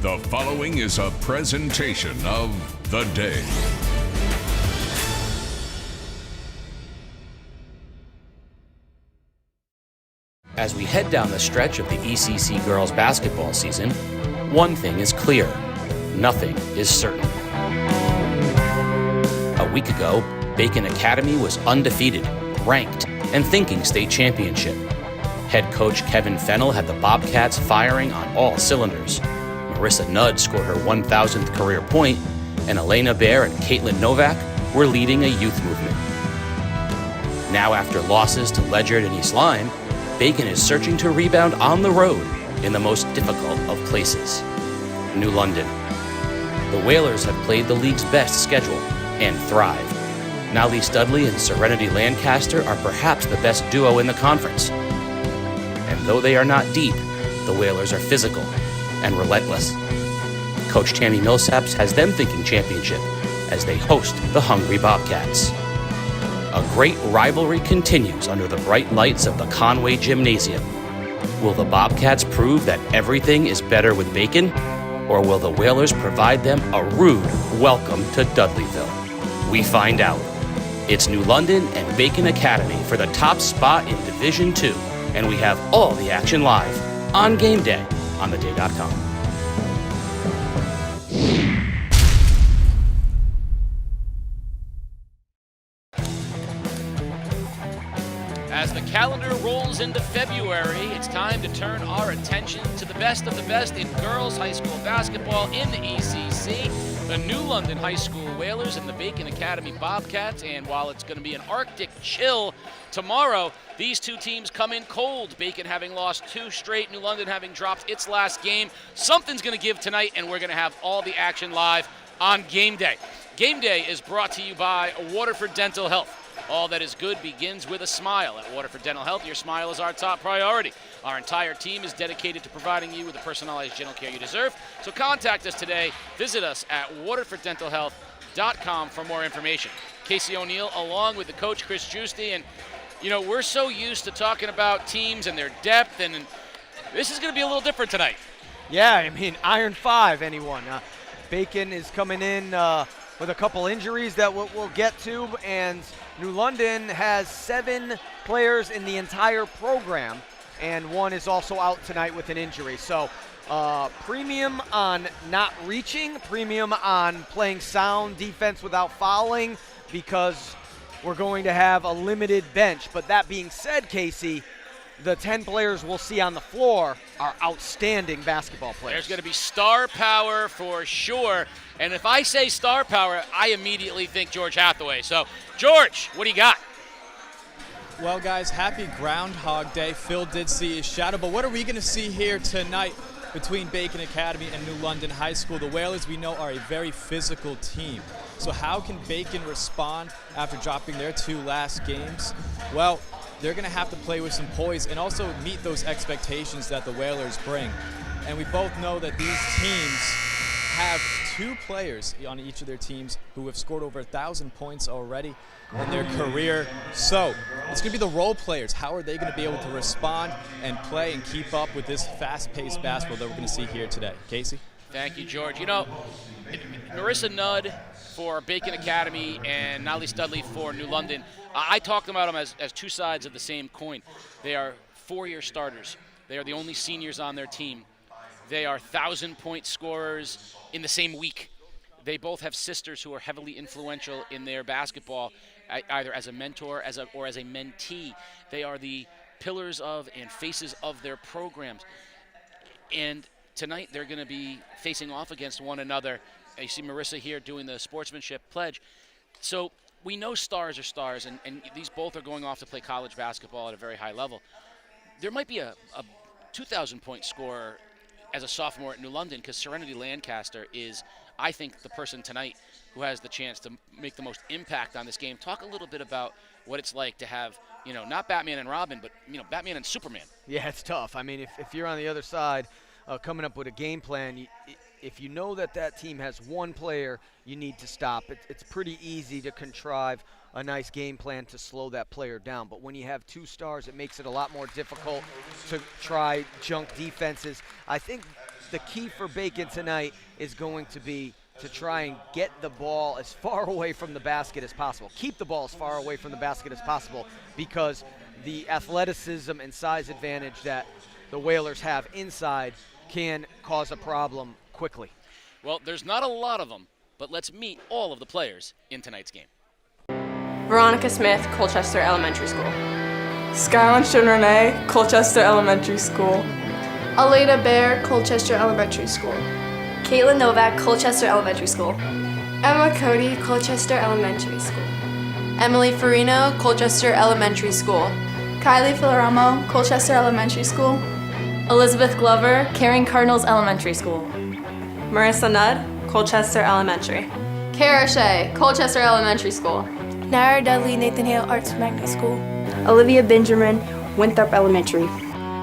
The following is a presentation of The Day. As we head down the stretch of the ECC girls basketball season, one thing is clear: nothing is certain. A week ago, Bacon Academy was undefeated, ranked, and thinking state championship. Head coach Kevin Fennell had the Bobcats firing on all cylinders. Marissa Nudd scored her 1,000th career point, and Elena Bear and Caitlin Novak were leading a youth movement. Now, after losses to Ledyard and East Lyme, Bacon is searching to rebound on the road in the most difficult of places, New London. The Whalers have played the league's best schedule and thrive. Nolly Studley and Serenity Lancaster are perhaps the best duo in the conference. And though they are not deep, the Whalers are physical and relentless. Coach Tammy Millsaps has them thinking championship as they host the hungry Bobcats. A great rivalry continues under the bright lights of the Conway Gymnasium. Will the Bobcats prove that everything is better with Bacon, or will the Whalers provide them a rude welcome to Dudleyville? We find out. It's New London and Bacon Academy for the top spot in Division II, and we have all the action live on game day on theday.com. As the calendar rolls into February, it's time to turn our attention to the best of the best in girls high school basketball in the ECC. The New London High School Whalers and the Bacon Academy Bobcats. And while it's going to be an Arctic chill tomorrow, these two teams come in cold. Bacon having lost 2 straight, New London having dropped its last game. Something's going to give tonight, and we're going to have all the action live on Game Day. Game Day is brought to you by Waterford Dental Health. All that is good begins with a smile. At Waterford Dental Health, your smile is our top priority. Our entire team is dedicated to providing you with the personalized dental care you deserve. So contact us today. Visit us at waterforddentalhealth.com for more information. Casey O'Neill along with the coach, Chris Giusti. And, you know, we're so used to talking about teams and their depth, and this is going to be a little different tonight. Yeah, I mean, Iron 5, anyone. Bacon is coming in with a couple injuries that we'll get to, and New London has 7 players in the entire program, and one is also out tonight with an injury. So premium on not reaching, premium on playing sound defense without fouling, because we're going to have a limited bench. But that being said, Casey, the 10 players we'll see on the floor are outstanding basketball players. There's going to be star power for sure. And if I say star power, I immediately think George Hathaway. So, George, what do you got? Well, guys, happy Groundhog Day. Phil did see his shadow, but what are we going to see here tonight between Bacon Academy and New London High School? The Whalers, we know, are a very physical team. So how can Bacon respond after dropping their 2 last games? Well, they're going to have to play with some poise and also meet those expectations that the Whalers bring. And we both know that these teams have 2 players on each of their teams who have scored over 1,000 points already in their career. So it's going to be the role players. How are they going to be able to respond and play and keep up with this fast-paced basketball that we're going to see here today? Casey? Thank you, George. You know, Marissa Nudd for Bacon Academy and Nolly Studley for New London, I talked about them as 2 sides of the same coin. They are 4-year starters. They are the only seniors on their team. They are 1,000-point scorers in the same week. They both have sisters who are heavily influential in their basketball, either as a mentor or as a mentee. They are the pillars of and faces of their programs. And tonight they're going to be facing off against one another. You see Marissa here doing the sportsmanship pledge. So we know stars are stars, and these both are going off to play college basketball at a very high level. There might be a 2,000-point scorer as a sophomore at New London, because Serenity Lancaster is, I think, the person tonight who has the chance to make the most impact on this game. Talk a little bit about what it's like to have, you know, not Batman and Robin, but, you know, Batman and Superman. Yeah, it's tough. I mean, if you're on the other side coming up with a game plan, if you know that team has 1 player you need to stop, it's pretty easy to contrive a nice game plan to slow that player down. But when you have 2 stars, it makes it a lot more difficult to try junk defenses. I think the key for Bacon tonight is going to be to try and get the ball as far away from the basket as possible. Keep the ball as far away from the basket as possible, because the athleticism and size advantage that the Whalers have inside can cause a problem quickly. Well, there's not a lot of them, but let's meet all of the players in tonight's game. Veronica Smith, Colchester Elementary School. Skyline Renee, Colchester Elementary School. Aleda Bear, Colchester Elementary School. Caitlin Novak, Colchester Elementary School. Emma Cody, Colchester Elementary School. Emily Farino, Colchester Elementary School. Kylie Filaramo, Colchester Elementary School. Elizabeth Glover, Caring Cardinals Elementary School. Marissa Nudd, Colchester Elementary. Kara Shea, Colchester Elementary School. Nara Dudley, Nathan Hale Arts Magnet School. Olivia Benjamin, Winthrop Elementary.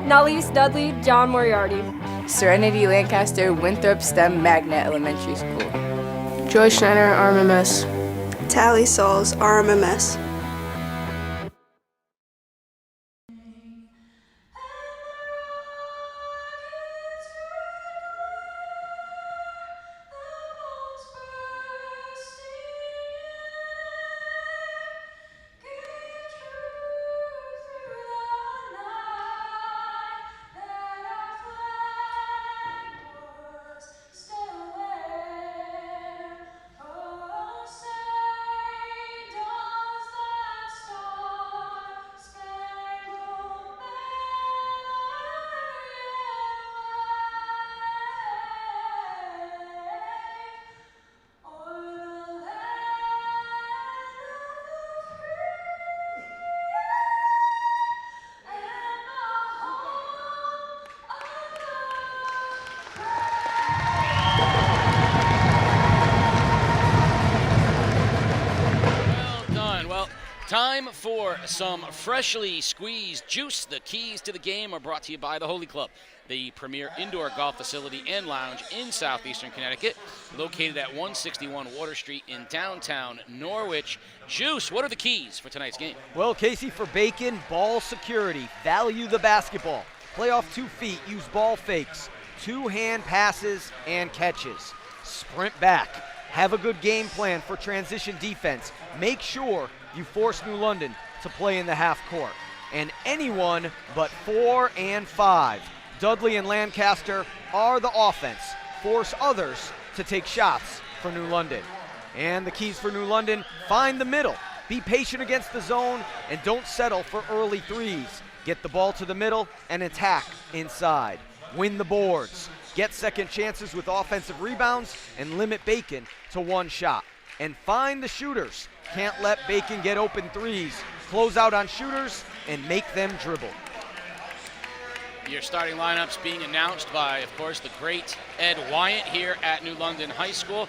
Nalise Dudley, John Moriarty. Serenity Lancaster, Winthrop STEM Magnet Elementary School. Joy Schneider, RMMS. Tally Sauls, RMMS. Time for some freshly squeezed juice. The keys to the game are brought to you by the Holy Club, the premier indoor golf facility and lounge in southeastern Connecticut, located at 161 Water Street in downtown Norwich. Juice, what are the keys for tonight's game? Well, Casey, for Bacon, ball security. Value the basketball. Play off 2 feet. Use ball fakes. 2-hand passes and catches. Sprint back. Have a good game plan for transition defense. Make sure you force New London to play in the half court. And anyone but 4 and 5, Dudley and Lancaster, are the offense. Force others to take shots for New London. And the keys for New London: find the middle. Be patient against the zone and don't settle for early threes. Get the ball to the middle and attack inside. Win the boards. Get second chances with offensive rebounds and limit Bacon to 1 shot. And find the shooters. Can't let Bacon get open threes. Close out on shooters and make them dribble. Your starting lineups being announced by, of course, the great Ed Wyatt here at New London High School.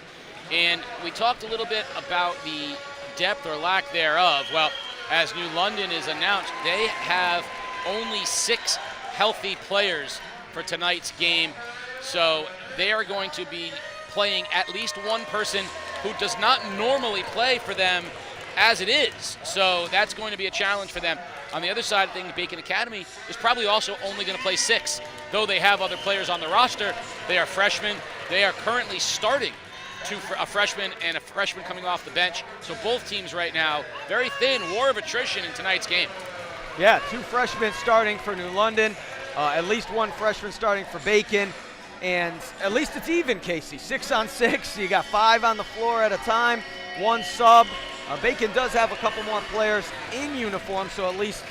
And we talked a little bit about the depth or lack thereof. Well, as New London is announced, they have only 6 healthy players for tonight's game. So they are going to be playing at least one person who does not normally play for them as it is. So that's going to be a challenge for them. On the other side of things, Bacon Academy is probably also only going to play 6. Though they have other players on the roster, they are freshmen. They are currently starting a freshman and a freshman coming off the bench. So both teams right now, very thin, war of attrition in tonight's game. Yeah, 2 freshmen starting for New London, at least 1 freshman starting for Bacon. And at least it's even, Casey. 6 on 6. You got 5 on the floor at a time, 1 sub. Bacon does have a couple more players in uniform, so at least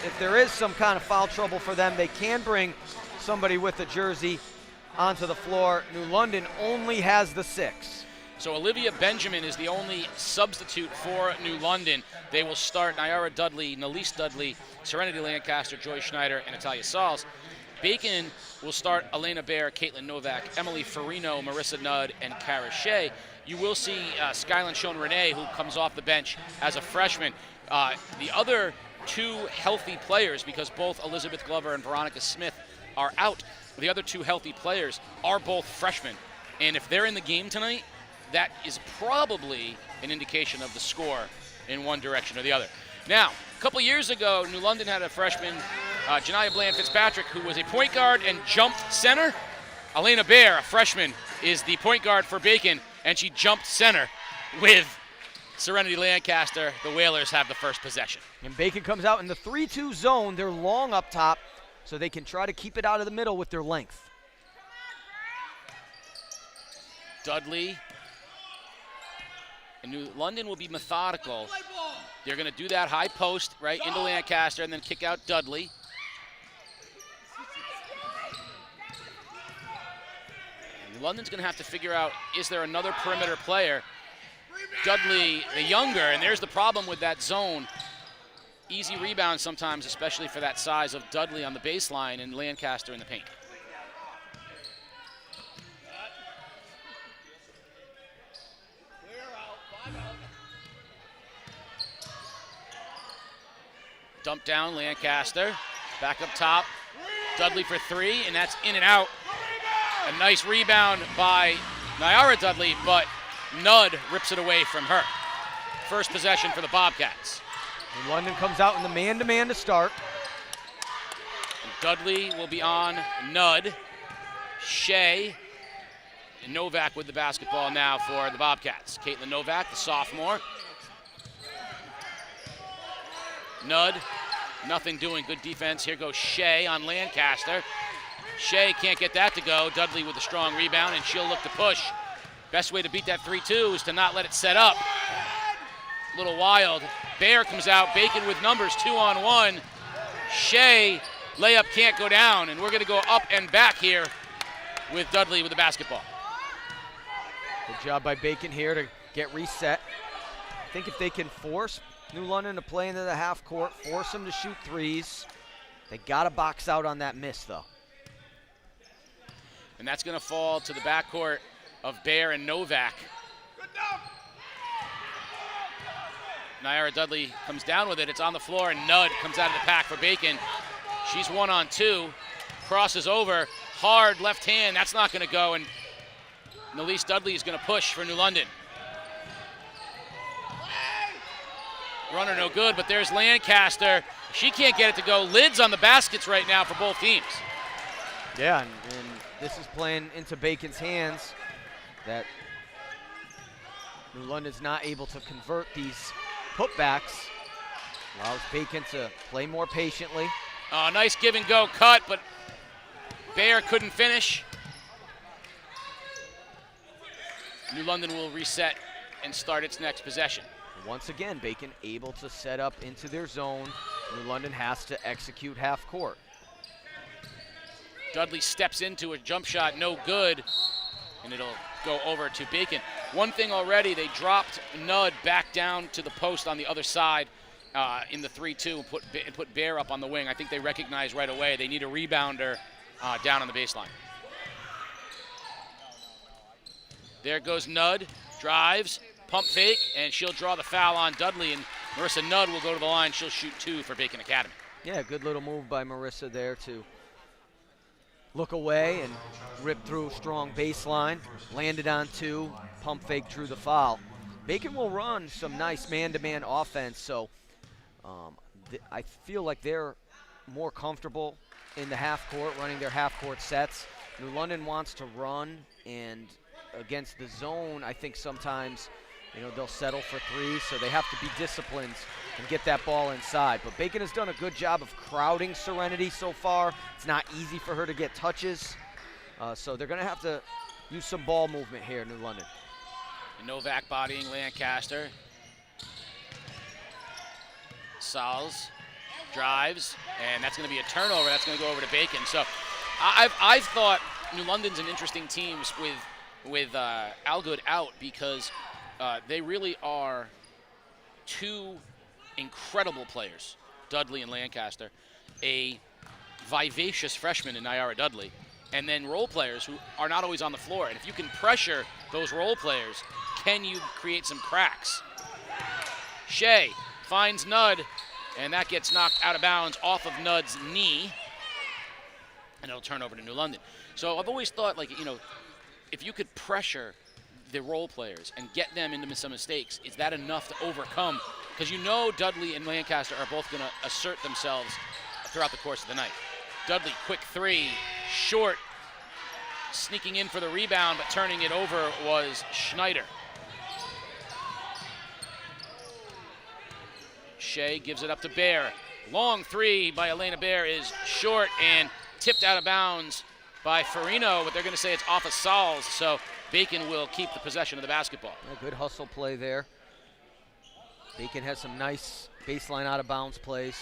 if there is some kind of foul trouble for them, they can bring somebody with a jersey onto the floor. New London only has the 6. So Olivia Benjamin is the only substitute for New London. They will start Nyara Dudley, Nalise Dudley, Serenity Lancaster, Joy Schneider, and Natalia Sauls. Bacon will start Elena Bear, Caitlin Novak, Emily Farino, Marissa Nudd, and Kara Shea. You will see Skyline Renee, who comes off the bench as a freshman. The other 2 healthy players, because both Elizabeth Glover and Veronica Smith are out, the other 2 healthy players are both freshmen. And if they're in the game tonight, that is probably an indication of the score in one direction or the other. Now, a couple years ago, New London had a freshman, Janiyah Bland Fitzpatrick, who was a point guard and jumped center. Elena Bear, a freshman, is the point guard for Bacon, and she jumped center with Serenity Lancaster. The Whalers have the first possession. And Bacon comes out in the 3-2 zone. They're long up top, so they can try to keep it out of the middle with their length. Dudley and New London will be methodical. They're going to do that high post right into Lancaster and then kick out Dudley. And London's going to have to figure out, is there another perimeter player? Dudley, the younger, and there's the problem with that zone. Easy rebound sometimes, especially for that size of Dudley on the baseline and Lancaster in the paint. Dump down, Lancaster. Back up top. Dudley for three, and that's in and out. A nice rebound by Nyara Dudley, but Nudd rips it away from her. First possession for the Bobcats. And London comes out in the man-to-man to start. And Dudley will be on Nudd. Shea and Novak with the basketball now for the Bobcats. Caitlin Novak, the sophomore. Nudd, nothing doing, good defense. Here goes Shea on Lancaster. Shea can't get that to go. Dudley with a strong rebound, and she'll look to push. Best way to beat that 3-2 is to not let it set up. A little wild. Bear comes out, Bacon with numbers, 2-on-1. Shea, layup can't go down, and we're gonna go up and back here with Dudley with the basketball. Good job by Bacon here to get reset. I think if they can force New London to play into the half court, force them to shoot threes, they gotta box out on that miss though. And that's gonna fall to the backcourt of Bear and Novak. Nyara Dudley comes down with it, it's on the floor, and Nudd comes out of the pack for Bacon. She's 1-on-2, crosses over, hard left hand, that's not gonna go, and Nalise Dudley is gonna push for New London. Runner no good, but there's Lancaster. She can't get it to go. Lids on the baskets right now for both teams. Yeah, and this is playing into Bacon's hands, that New London's not able to convert these putbacks. Allows Bacon to play more patiently. Nice give and go cut, but Bear couldn't finish. New London will reset and start its next possession. Once again, Bacon able to set up into their zone. New London has to execute half court. Dudley steps into a jump shot, no good, and it'll go over to Bacon. One thing already, they dropped Nudd back down to the post on the other side in the 3-2 and put Bear up on the wing. I think they recognize right away they need a rebounder down on the baseline. There goes Nudd, drives, pump fake, and she'll draw the foul on Dudley, and Marissa Nudd will go to the line. She'll shoot two for Bacon Academy. Yeah, good little move by Marissa there to look away and rip through strong baseline. Landed on two, pump fake, drew the foul. Bacon will run some nice man-to-man offense, so I feel like they're more comfortable in the half court, running their half court sets. New London wants to run, and against the zone, I think sometimes they'll settle for threes, so they have to be disciplined and get that ball inside. But Bacon has done a good job of crowding Serenity so far. It's not easy for her to get touches, so they're going to have to use some ball movement here, New London. And Novak bodying Lancaster. Sals drives, and that's going to be a turnover. That's going to go over to Bacon. So I've thought New London's an interesting team with Algood out, because they really are two incredible players, Dudley and Lancaster, a vivacious freshman in Nyara Dudley, and then role players who are not always on the floor. And if you can pressure those role players, can you create some cracks? Shea finds Nudd, and that gets knocked out of bounds off of Nudd's knee, and it'll turn over to New London. So I've always thought, if you could pressure the role players and get them into some mistakes, is that enough to overcome? Because Dudley and Lancaster are both going to assert themselves throughout the course of the night. Dudley, quick three, short, sneaking in for the rebound, but turning it over was Schneider. Shea gives it up to Bear. Long three by Elena Bear is short and tipped out of bounds by Farino, but they're going to say it's off of Sauls, so Bacon will keep the possession of the basketball. A good hustle play there. Bacon has some nice baseline out of bounds plays.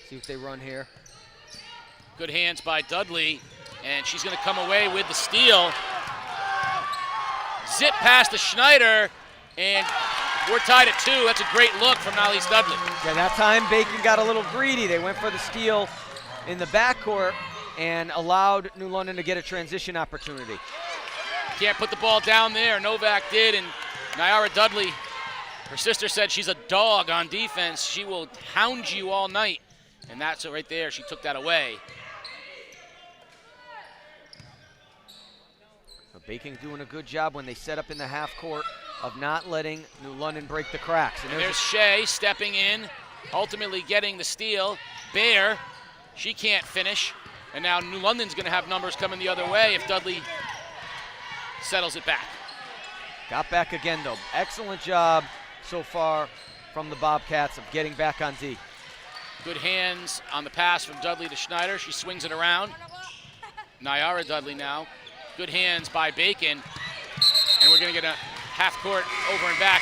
See what they run here. Good hands by Dudley, and she's going to come away with the steal. Zip past to Schneider, and we're tied at 2. That's a great look from Nolly's Dudley. Yeah, that time Bacon got a little greedy. They went for the steal in the backcourt and allowed New London to get a transition opportunity. Can't put the ball down there. Novak did, and Nyara Dudley, her sister said she's a dog on defense. She will hound you all night, and that's it right there. She took that away. Bacon doing a good job when they set up in the half court of not letting New London break the cracks. And there's Shea stepping in, ultimately getting the steal. Bear, she can't finish. And now New London's going to have numbers coming the other way if Dudley settles it back. Got back again, though. Excellent job so far from the Bobcats of getting back on D. Good hands on the pass from Dudley to Schneider. She swings it around. Nyara Dudley now. Good hands by Bacon. And we're going to get a half-court over and back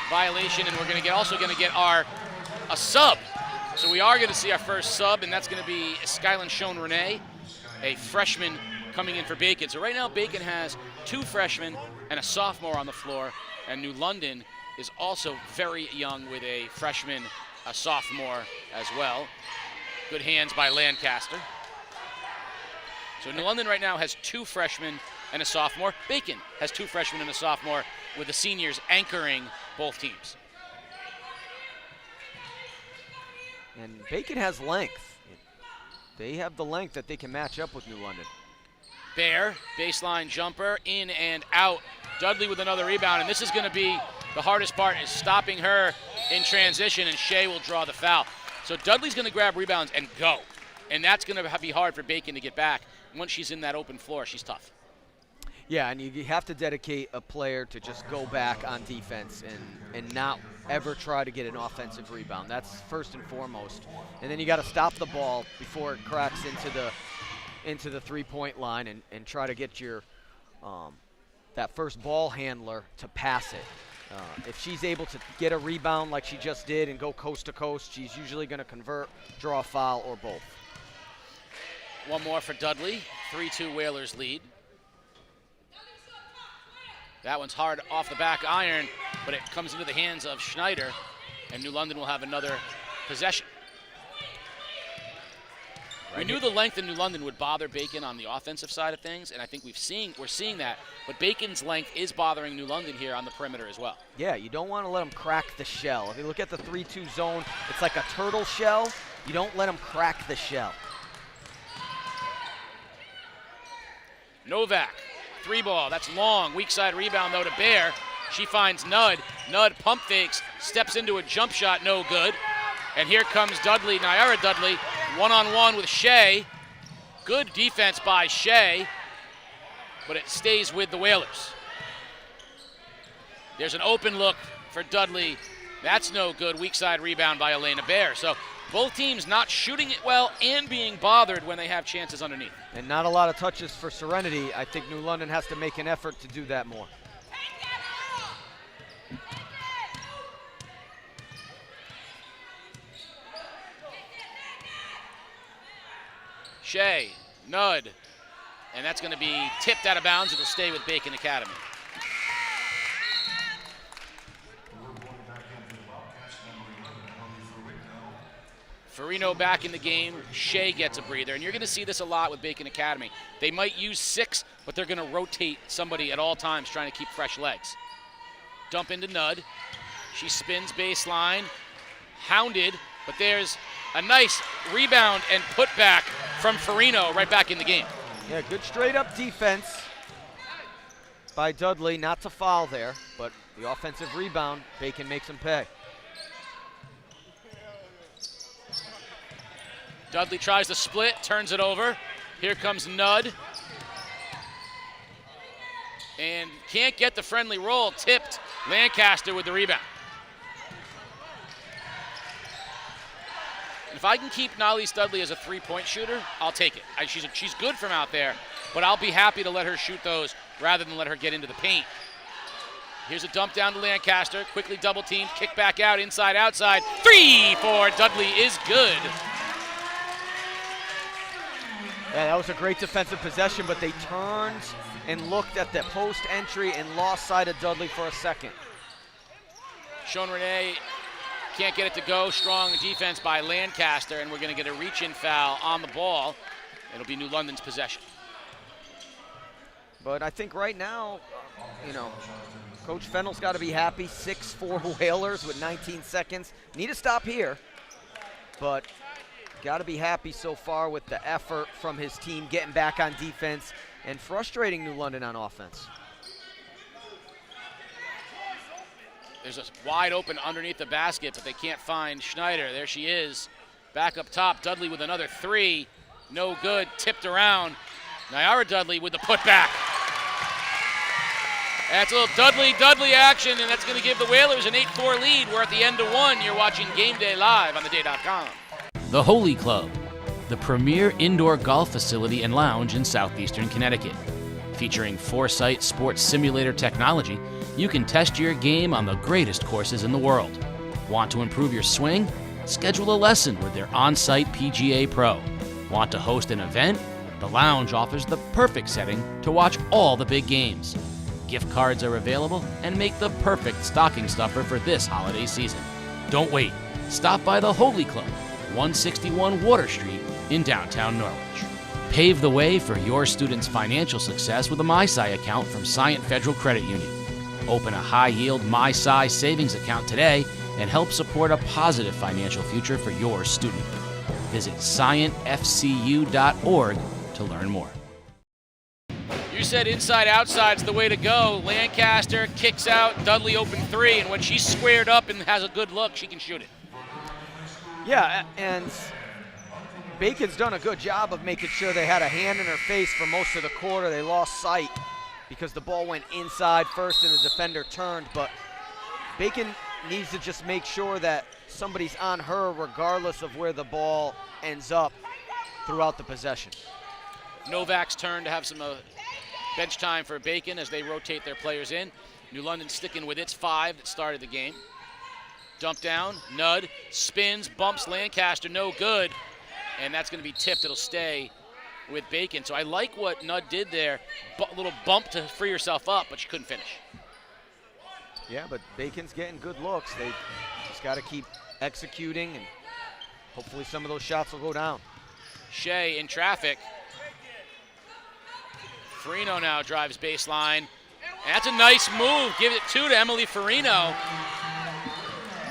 violation, and we're going to also going to get a sub. So we are going to see our first sub, and that's going to be Skylin Schoen-Renee, a freshman coming in for Bacon. So right now Bacon has 2 freshmen and a sophomore on the floor, and New London is also very young with a freshman, a sophomore as well. Good hands by Lancaster. So New London right now has 2 freshmen and a sophomore. Bacon has 2 freshmen and a sophomore, with the seniors anchoring both teams. And Bacon has length. They have the length that they can match up with New London. Bear, baseline jumper, in and out. Dudley with another rebound, and this is going to be the hardest part, is stopping her in transition, and Shea will draw the foul. So Dudley's going to grab rebounds and go, and that's going to be hard for Bacon to get back. Once she's in that open floor, she's tough. Yeah, and you have to dedicate a player to just go back on defense and not ever try to get an offensive rebound. That's first and foremost. And then you got to stop the ball before it cracks into the three-point line and try to get your that first ball handler to pass it. If she's able to get a rebound like she just did and go coast to coast, she's usually going to convert, draw a foul, or both. One more for Dudley. 3-2 Whalers lead. That one's hard off the back iron, but it comes into the hands of Schneider, and New London will have another possession. We knew the length of New London would bother Bacon on the offensive side of things, and I think we're seeing that. But Bacon's length is bothering New London here on the perimeter as well. Yeah, you don't want to let them crack the shell. If you look at the 3-2 zone, it's like a turtle shell. You don't let them crack the shell. Novak, 3-ball, that's long. Weak side rebound, though, to Bear. She finds Nud. Nud pump fakes, steps into a jump shot, no good. And here comes Dudley, Nyara Dudley, one-on-one with Shea. Good defense by Shea, but it stays with the Whalers. There's an open look for Dudley. That's no good. Weak side rebound by Elena Bear. So both teams not shooting it well and being bothered when they have chances underneath. And not a lot of touches for Serenity. I think New London has to make an effort to do that more. Shea, Nud, and that's going to be tipped out of bounds. It'll stay with Bacon Academy. Farino back in the game. Shea gets a breather, and you're going to see this a lot with Bacon Academy. They might use 6, but they're going to rotate somebody at all times trying to keep fresh legs. Dump into Nud. She spins baseline. Hounded, but there's a nice rebound and putback from Farino right back in the game. Yeah, good straight-up defense by Dudley. Not to foul there, but the offensive rebound, Bacon makes him pay. Dudley tries to split, turns it over. Here comes Nud. and can't get the friendly roll. Tipped. Lancaster with the rebound. If I can keep Nolly Studley as a three-point shooter, I'll take it. She's good from out there, but I'll be happy to let her shoot those rather than let her get into the paint. Here's a dump down to Lancaster. Quickly double teamed, kick back out, inside, outside. 3 for Dudley is good. Yeah, that was a great defensive possession, but they turned and looked at the post entry and lost sight of Dudley for a second. Sean Renee can't get it to go. Strong defense by Lancaster, and we're going to get a reach-in foul on the ball. It'll be New London's possession. But I think right now, Coach Fennell's got to be happy. 6-4 Whalers with 19 seconds. Need to stop here, but got to be happy so far with the effort from his team getting back on defense and frustrating New London on offense. There's a wide open underneath the basket, but they can't find Schneider. There she is. Back up top, Dudley with another 3. No good, tipped around. Nyara Dudley with the putback. That's a little Dudley action, and that's going to give the Whalers an 8-4 lead. We're at the end of 1. You're watching Game Day live on theday.com. The Holy Club, the premier indoor golf facility and lounge in southeastern Connecticut. Featuring Foresight Sports Simulator technology, you can test your game on the greatest courses in the world. Want to improve your swing? Schedule a lesson with their on-site PGA Pro. Want to host an event? The lounge offers the perfect setting to watch all the big games. Gift cards are available and make the perfect stocking stuffer for this holiday season. Don't wait. Stop by the Holy Club, 161 Water Street in downtown Norwich. Pave the way for your students' financial success with a MySci account from Scient Federal Credit Union. Open a high-yield MySci savings account today and help support a positive financial future for your student. Visit scientfcu.org to learn more. You said inside outside's the way to go. Lancaster kicks out, Dudley open 3, and when she's squared up and has a good look, she can shoot it. Yeah, and Bacon's done a good job of making sure they had a hand in her face for most of the quarter. They lost sight because the ball went inside first and the defender turned, but Bacon needs to just make sure that somebody's on her regardless of where the ball ends up throughout the possession. Novak's turn to have some bench time for Bacon as they rotate their players in. New London sticking with its 5 that started the game. Dump down, Nud, spins, bumps Lancaster, no good. And that's going to be tipped. It'll stay with Bacon. So I like what Nud did there. A little bump to free herself up, but she couldn't finish. Yeah, but Bacon's getting good looks. They just got to keep executing, and hopefully some of those shots will go down. Shea in traffic. Farino now drives baseline. And that's a nice move. Give it to Emily Farino.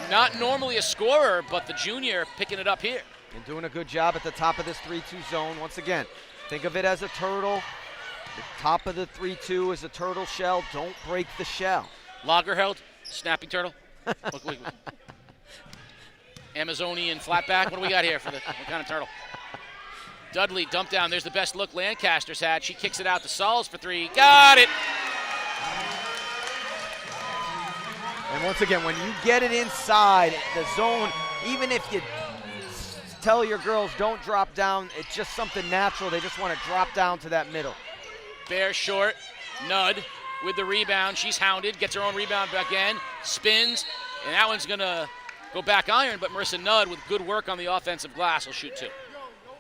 Not normally a scorer, but the junior picking it up here. And doing a good job at the top of this 3-2 zone. Once again, think of it as a turtle. The top of the 3-2 is a turtle shell. Don't break the shell. Lagerheld, snapping turtle. Look. Amazonian flatback. What do we got here for what kind of turtle? Dudley dump down. There's the best look Lancaster's had. She kicks it out to Sauls for 3. Got it. And once again, when you get it inside the zone, even if you tell your girls don't drop down, it's just something natural. They just want to drop down to that middle. Bear short. Nud with the rebound. She's hounded. Gets her own rebound back in. Spins. And that one's going to go back iron. But Marissa Nud, with good work on the offensive glass, will shoot 2.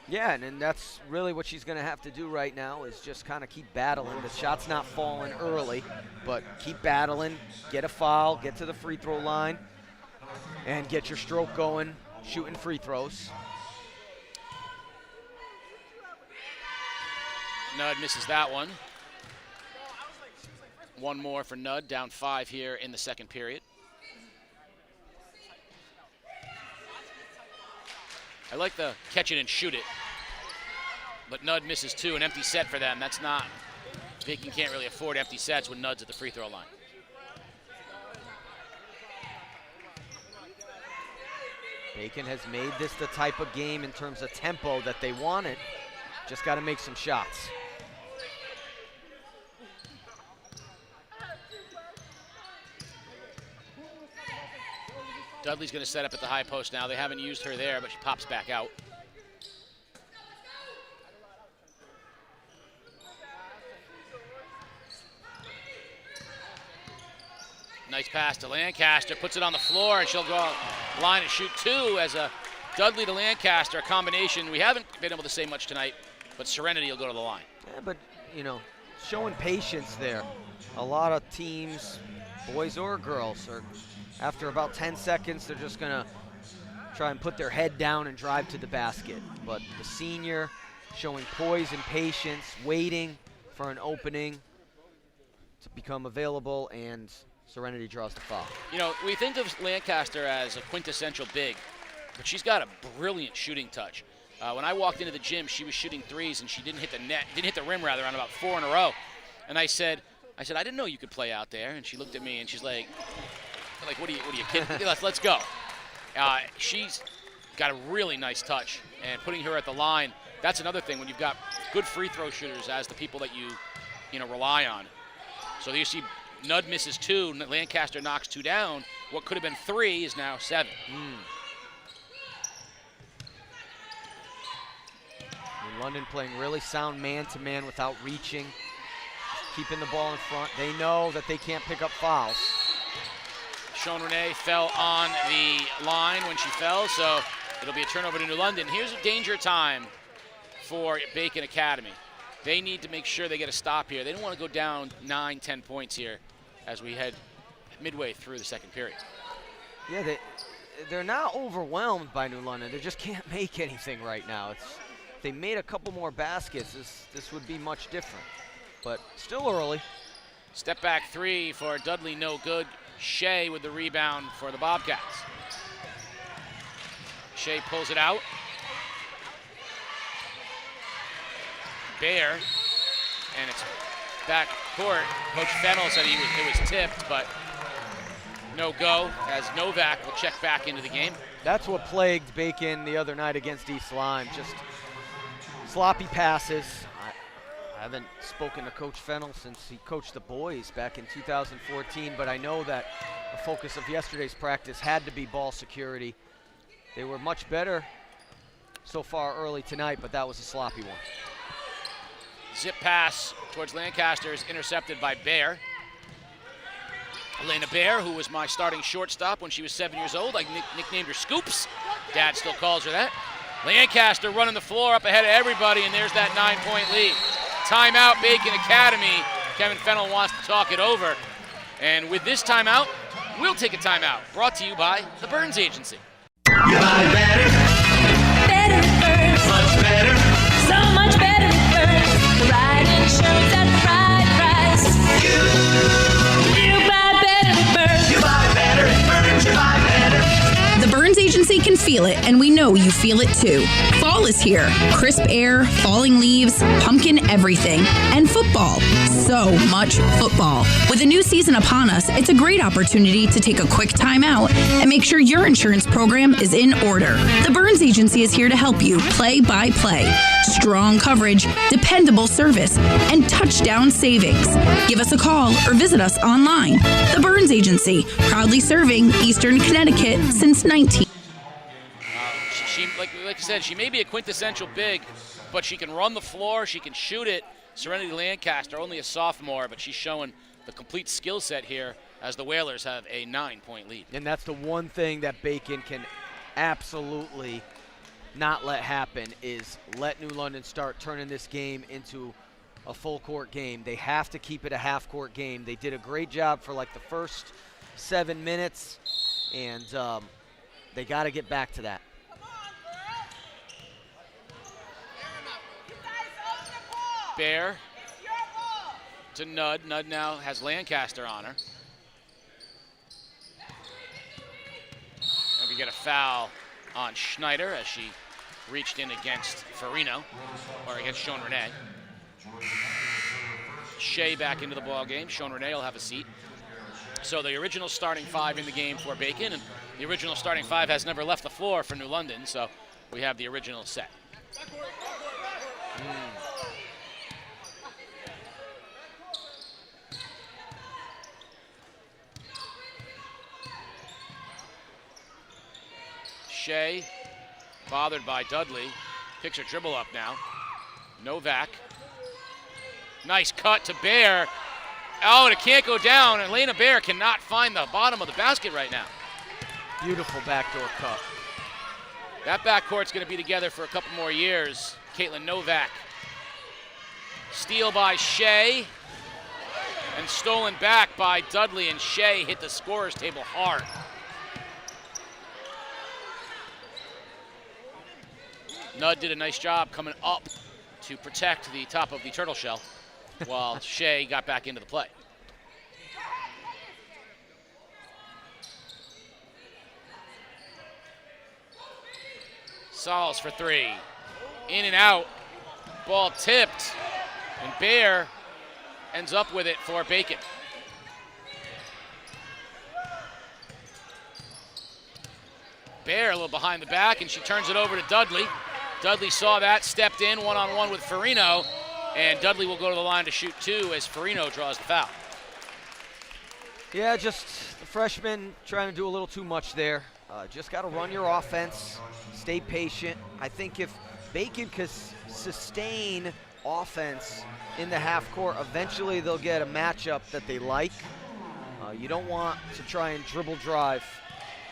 Yeah, and that's really what she's going to have to do right now is just kind of keep battling. The shot's not falling early, but keep battling, get a foul, get to the free throw line, and get your stroke going, shooting free throws. Nud misses that one. One more for Nud, down 5 here in the second period. I like the catch it and shoot it, but Nud misses 2, an empty set for them. That's not, Bacon can't really afford empty sets when Nud's at the free throw line. Bacon has made this the type of game in terms of tempo that they wanted. Just got to make some shots. Dudley's going to set up at the high post now. They haven't used her there, but she pops back out. Nice pass to Lancaster, puts it on the floor, and she'll go line and shoot two as a Dudley to Lancaster, a combination. We haven't been able to say much tonight, but Serenity will go to the line. Yeah, but, showing patience there. A lot of teams, boys or girls, are after about 10 seconds, they're just going to try and put their head down and drive to the basket. But the senior showing poise and patience, waiting for an opening to become available, and Serenity draws the foul. We think of Lancaster as a quintessential big, but she's got a brilliant shooting touch. When I walked into the gym, she was shooting threes, and she didn't hit the rim rather, on about 4 in a row. And I said, I didn't know you could play out there. And she looked at me, and she's like, what are you kidding? Let's go. She's got a really nice touch, and putting her at the line, that's another thing when you've got good free throw shooters as the people that you rely on. So you see Nudd misses 2, Lancaster knocks 2 down. What could have been 3 is now 7. London playing really sound man-to-man without reaching, keeping the ball in front. They know that they can't pick up fouls. Sean Renee fell on the line when she fell, so it'll be a turnover to New London. Here's a danger time for Bacon Academy. They need to make sure they get a stop here. They don't want to go down 9, 10 points here as we head midway through the second period. Yeah, they're not overwhelmed by New London. They just can't make anything right now. If they made a couple more baskets, this would be much different. But still early. Step back 3 for Dudley, no good. Shea with the rebound for the Bobcats. Shea pulls it out. Bear, and it's back court. Coach Fennell said it was tipped, but no go, as Novak will check back into the game. That's what plagued Bacon the other night against East Lyme, just sloppy passes. I haven't spoken to Coach Fennell since he coached the boys back in 2014, but I know that the focus of yesterday's practice had to be ball security. They were much better so far early tonight, but that was a sloppy one. Zip pass towards Lancaster is intercepted by Bear. Elena Bear, who was my starting shortstop when she was 7 years old. I nicknamed her Scoops. Dad still calls her that. Lancaster running the floor up ahead of everybody, and there's that 9-point lead. Timeout, Bacon Academy. Kevin Fennell wants to talk it over. And with this timeout, we'll take a timeout. Brought to you by the Burns Agency. You buy better. Better Burns. Much better. So much better Burns. The right insurance at the right price. You buy better Burns. You buy better Burns. You buy better. The Burns Agency can feel it, and we know you feel it too. Fall is here. Crisp air, falling leaves, pumpkin everything, and football. So much football. With a new season upon us, it's a great opportunity to take a quick time out and make sure your insurance program is in order. The Burns Agency is here to help you play by play. Strong coverage, dependable service, and touchdown savings. Give us a call or visit us online. The Burns Agency, proudly serving Eastern Connecticut since 19. She, like I said, she may be a quintessential big, but she can run the floor, she can shoot it. Serenity Lancaster, only a sophomore, but she's showing the complete skill set here as the Whalers have a 9-point lead. And that's the one thing that Bacon can absolutely not let happen, is let New London start turning this game into a full court game. They have to keep it a half court game. They did a great job for like the first 7 minutes, and they got to get back to that. Bear to Nudd. Nudd now has Lancaster on her. And we get a foul on Schneider as she reached in against Farino, or against Sean Renee. Shea back into the ball game. Sean Renee will have a seat. So the original starting 5 in the game for Bacon, and the original starting 5 has never left the floor for New London, so we have the original set. Shea, bothered by Dudley. Picks her dribble up now. Novak. Nice cut to Bear. Oh, and it can't go down. Elena Bear cannot find the bottom of the basket right now. Beautiful backdoor cut. That backcourt's going to be together for a couple more years. Caitlin Novak. Steal by Shea. And stolen back by Dudley, and Shea hit the scorer's table hard. Nudd did a nice job coming up to protect the top of the turtle shell while Shea got back into the play. Sauls for three. In and out. Ball tipped. And Bear ends up with it for Bacon. Bear a little behind the back, and she turns it over to Dudley. Dudley saw that, stepped in one-on-one with Farino, and Dudley will go to the line to shoot two as Farino draws the foul. Yeah, just the freshman trying to do a little too much there. Just got to run your offense, stay patient. I think if Bacon could sustain offense in the half court, eventually they'll get a matchup that they like. You don't want to try and dribble drive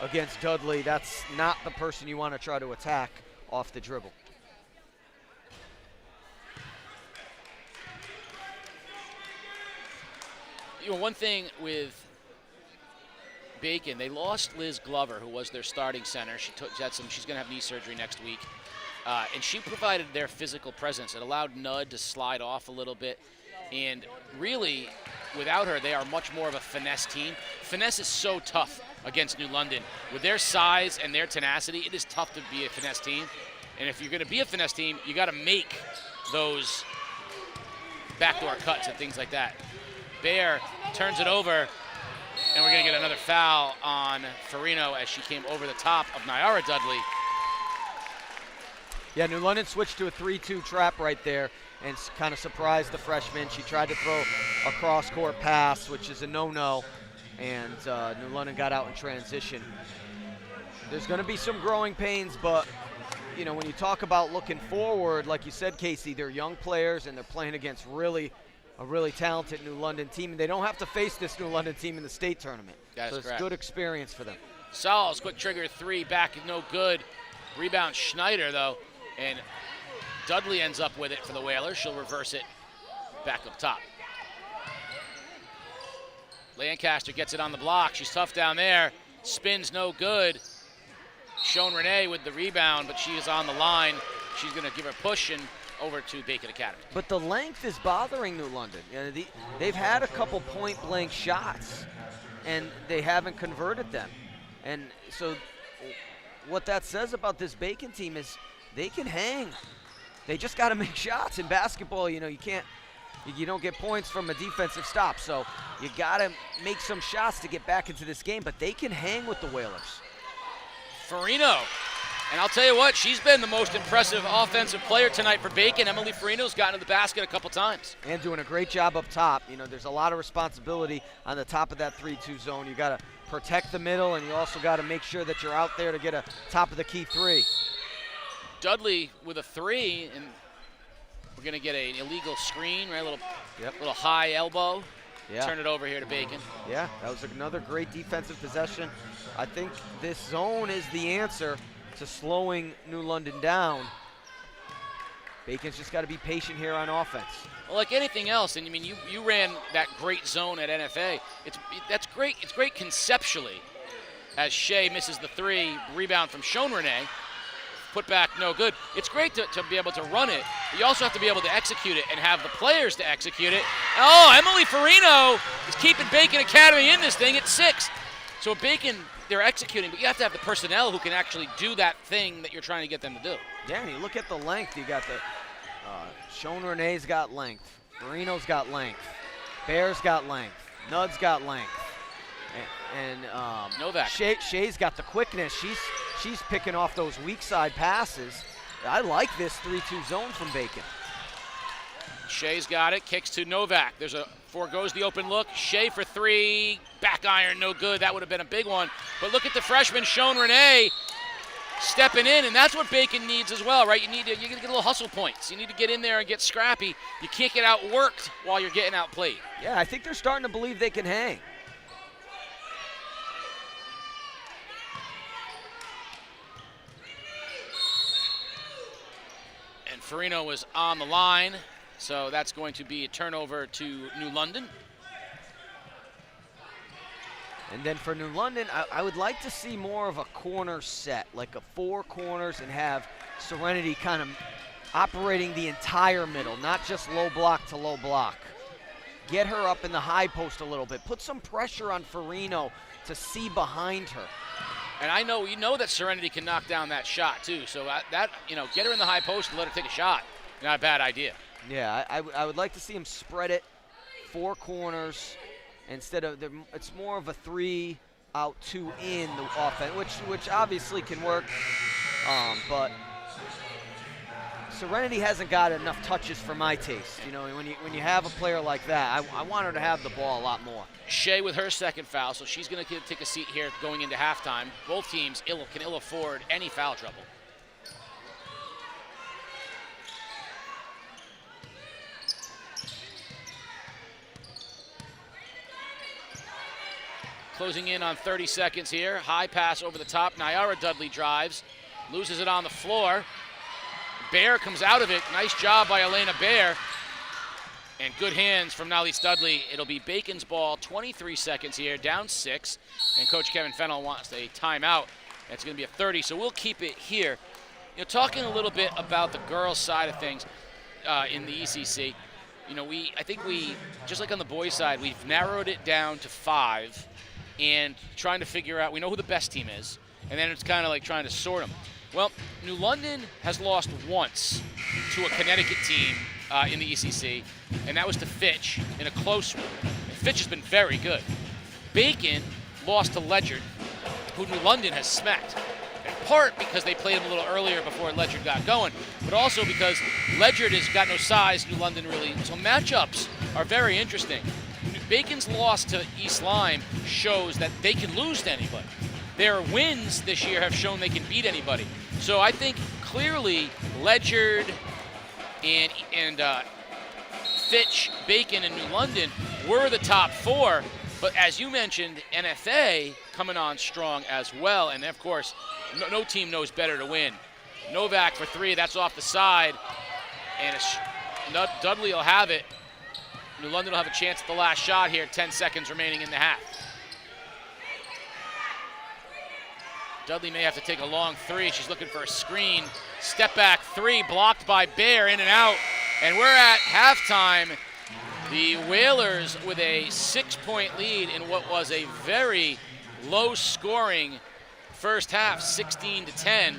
against Dudley. That's not the person you want to try to attack off the dribble. You know, one thing with Bacon, they lost Liz Glover, who was their starting center. She's going to have knee surgery next week. And she provided their physical presence. It allowed Nudd to slide off a little bit. And really, without her, they are much more of a finesse team. Finesse is so tough against New London. With their size and their tenacity, it is tough to be a finesse team. And if you're going to be a finesse team, you got to make those backdoor cuts and things like that. Bear turns it over, and we're going to get another foul on Farino as she came over the top of Nyara Dudley. Yeah, New London switched to a 3-2 trap right there and kind of surprised the freshman. She tried to throw a cross-court pass, which is a no-no, and New London got out in transition. There's going to be some growing pains, but you know, when you talk about looking forward, like you said, Casey, they're young players and they're playing against a really talented New London team, and they don't have to face this New London team in the state tournament. That is it's correct. Good experience for them. Sauls, quick trigger three, back no good. Rebound Schneider though, and Dudley ends up with it for the Whalers. She'll reverse it back up top. Lancaster gets it on the block. She's tough down there. Spins no good. Sean Renee with the rebound, but she is on the line. She's going to give her a push and over to Bacon Academy. But the length is bothering New London. You know, they've had a couple point-blank shots, and they haven't converted them. And so what that says about this Bacon team is they can hang. They just got to make shots. In basketball, you know, you don't get points from a defensive stop. So you got to make some shots to get back into this game, but they can hang with the Whalers. Farino. And I'll tell you what, she's been the most impressive offensive player tonight for Bacon. Emily Farino's gotten to the basket a couple times. And doing a great job up top. You know, there's a lot of responsibility on the top of that 3-2 zone. You got to protect the middle, and you also got to make sure that you're out there to get a top of the key three. Dudley with a three, and we're going to get an illegal screen, right? Little high elbow. Yeah. Turn it over here to Bacon. Yeah, that was another great defensive possession. I think this zone is the answer to slowing New London down. Bacon's just got to be patient here on offense. Well, like anything else, and I mean, you ran that great zone at NFA. That's great. It's great conceptually. As Shea misses the three, rebound from Sean Renee, put back no good. It's great to be able to run it. But you also have to be able to execute it and have the players to execute it. Oh, Emily Farino is keeping Bacon Academy in this thing at 6. So Bacon, they're executing, but you have to have the personnel who can actually do that thing that you're trying to get them to do. Yeah, and you look at the length. You got the Sean Renee's got length. Farino's got length. Bear's got length. Nudd's got length. And Novak. Shea's got the quickness. She's picking off those weak side passes. I like this 3-2 zone from Bacon. Shea's got it, kicks to Novak. Foregoes the open look. Shea for three, back iron, no good. That would have been a big one. But look at the freshman, Sean Renee. stepping in, and that's what Bacon needs as well, right? You need to get a little hustle points. You need to get in there and get scrappy. You can't get outworked while you're getting outplayed. Yeah, I think they're starting to believe they can hang. And Farino was on the line, so that's going to be a turnover to New London. And then for New London, I would like to see more of a corner set, like a 4 corners, and have Serenity kind of operating the entire middle, not just low block to low block. Get her up in the high post a little bit. Put some pressure on Farino to see behind her. And you know that Serenity can knock down that shot too. So get her in the high post and let her take a shot. Not a bad idea. Yeah, I would like to see him spread it, 4 corners. Instead of it's more of a 3 out, 2 in the offense, which obviously can work, but Serenity hasn't got enough touches for my taste. You know, when you have a player like that, I want her to have the ball a lot more. Shea with her second foul, so she's going to take a seat here going into halftime. Both teams can ill afford any foul trouble. Closing in on 30 seconds here. High pass over the top. Nyara Dudley drives, loses it on the floor. Bear comes out of it. Nice job by Elena Bear. And good hands from Nalis Dudley. It'll be Bacon's ball, 23 seconds here, down 6. And Coach Kevin Fennell wants a timeout. That's going to be a 30, so we'll keep it here. Talking a little bit about the girls' side of things in the ECC. I think we, just like on the boys' side, we've narrowed it down to 5. And trying to figure out, we know who the best team is, and then it's kind of like trying to sort them. Well, New London has lost once to a Connecticut team in the ECC, and that was to Fitch in a close one. And Fitch has been very good. Bacon lost to Ledyard, who New London has smacked, in part because they played him a little earlier before Ledyard got going, but also because Ledyard has got no size, New London really, so matchups are very interesting. Bacon's loss to East Lyme shows that they can lose to anybody. Their wins this year have shown they can beat anybody. So I think clearly Ledyard and Fitch, Bacon, and New London were the top 4. But as you mentioned, NFA coming on strong as well. And of course, no team knows better to win. Novak for 3, that's off the side. And Dudley will have it. New London will have a chance at the last shot here, 10 seconds remaining in the half. Dudley may have to take a long 3. She's looking for a screen. Step back 3, blocked by Bear, in and out. And we're at halftime. The Whalers with a 6-point lead in what was a very low-scoring first half, 16-10.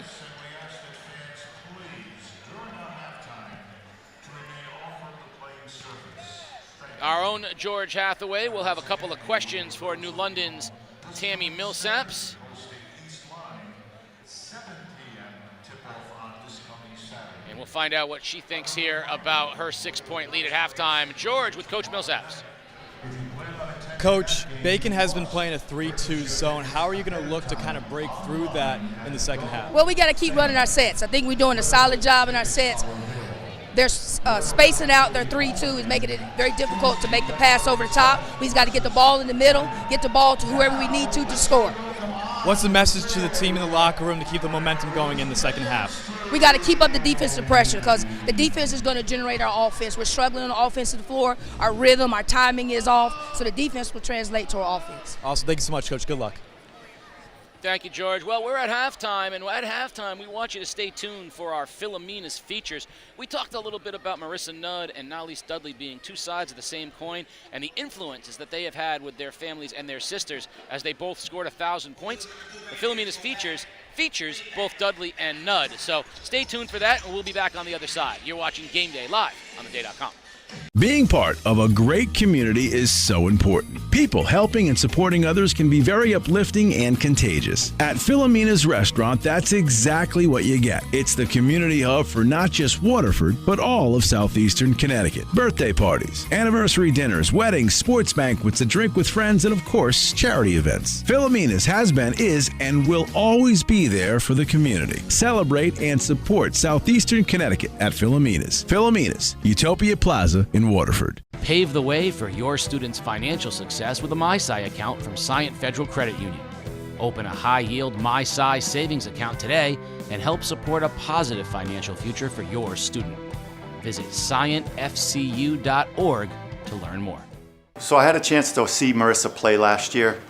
Our own George Hathaway will have a couple of questions for New London's Tammy Millsaps. And we'll find out what she thinks here about her 6-point lead at halftime. George with Coach Millsaps. Coach, Bacon has been playing a 3-2 zone. How are you going to look to kind of break through that in the second half? Well, we got to keep running our sets. I think we're doing a solid job in our sets. They're spacing out their 3-2 is making it very difficult to make the pass over the top. We just got to get the ball in the middle, get the ball to whoever we need to score. What's the message to the team in the locker room to keep the momentum going in the second half? We got to keep up the defensive pressure because the defense is going to generate our offense. We're struggling on the offensive floor. Our rhythm, our timing is off, so the defense will translate to our offense. Awesome. Thank you so much, Coach. Good luck. Thank you, George. Well, we're at halftime, and at halftime, we want you to stay tuned for our Philomena's features. We talked a little bit about Marissa Nudd and Nalis Dudley being 2 sides of the same coin and the influences that they have had with their families and their sisters as they both scored 1,000 points. The Philomena's features both Dudley and Nudd. So stay tuned for that, and we'll be back on the other side. You're watching Game Day live on theday.com. Being part of a great community is so important. People helping and supporting others can be very uplifting and contagious. At Philomena's Restaurant, that's exactly what you get. It's the community hub for not just Waterford, but all of southeastern Connecticut. Birthday parties, anniversary dinners, weddings, sports banquets, a drink with friends, and of course, charity events. Philomena's has been, is, and will always be there for the community. Celebrate and support southeastern Connecticut at Philomena's. Philomena's, Utopia Plaza in Waterford. Pave the way for your students' financial success with a MySci account from Scient Federal Credit Union. Open a high-yield MySci savings account today and help support a positive financial future for your student. Visit scientfcu.org to learn more. So I had a chance to see Marissa play last year,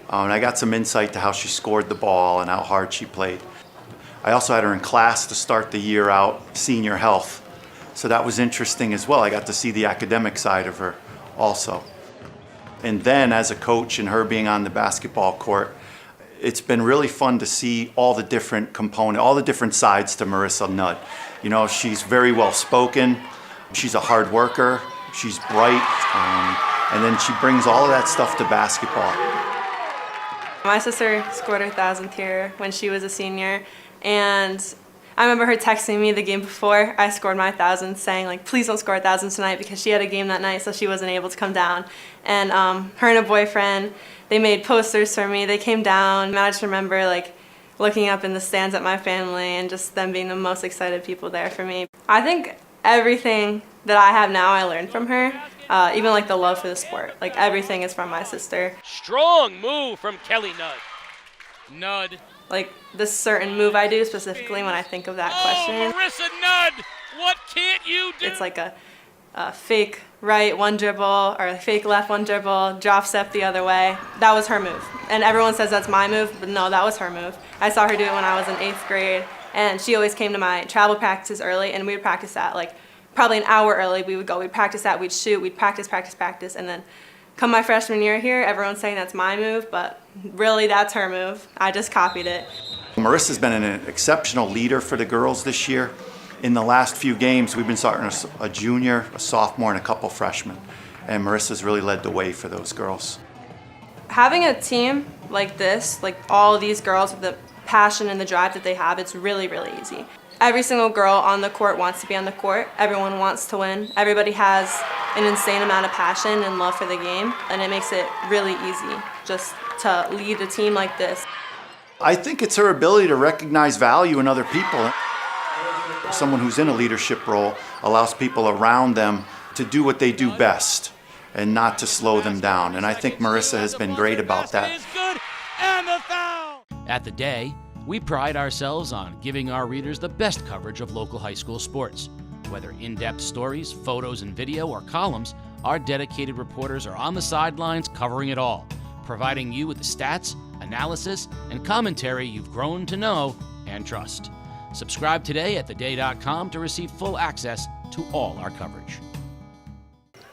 and I got some insight to how she scored the ball and how hard she played. I also had her in class to start the year out, senior health. So that was interesting as well. I got to see the academic side of her also. And then as a coach and her being on the basketball court, it's been really fun to see all the different components, all the different sides to Marissa Nudd. You know, she's very well spoken, she's a hard worker, she's bright, and then she brings all of that stuff to basketball. My sister scored her 1,000th here when she was a senior, and I remember her texting me the game before I scored my 1,000th, saying like, please don't score 1,000 tonight, because she had a game that night, so she wasn't able to come down. And her and a boyfriend, they made posters for me. They came down, and I just remember like looking up in the stands at my family and just them being the most excited people there for me. I think everything that I have now I learned from her, even like the love for the sport. Like everything is from my sister. Strong move from Kelly Nudd. Nudd. Like this certain move I do specifically when I think of that question. Marissa Nudd, what can't you do? It's like a fake right one dribble or a fake left one dribble, drop step the other way. That was her move. And everyone says that's my move, but no, that was her move. I saw her do it when I was in 8th grade, and she always came to my travel practices early, and we would practice that like probably an hour early. We would go, we'd practice that, we'd shoot, we'd practice, and then come my freshman year here, everyone's saying that's my move, but really that's her move. I just copied it. Marissa's been an exceptional leader for the girls this year. In the last few games, we've been starting a junior, a sophomore, and a couple freshmen. And Marissa's really led the way for those girls. Having a team like this, like all of these girls with the passion and the drive that they have, it's really, really easy. Every single girl on the court wants to be on the court. Everyone wants to win. Everybody has an insane amount of passion and love for the game, and it makes it really easy just to lead a team like this. I think it's her ability to recognize value in other people. Someone who's in a leadership role allows people around them to do what they do best and not to slow them down. And I think Marissa has been great about that. At The Day, we pride ourselves on giving our readers the best coverage of local high school sports. Whether in-depth stories, photos and video, or columns, our dedicated reporters are on the sidelines covering it all, providing you with the stats, analysis, and commentary you've grown to know and trust. Subscribe today at theday.com to receive full access to all our coverage.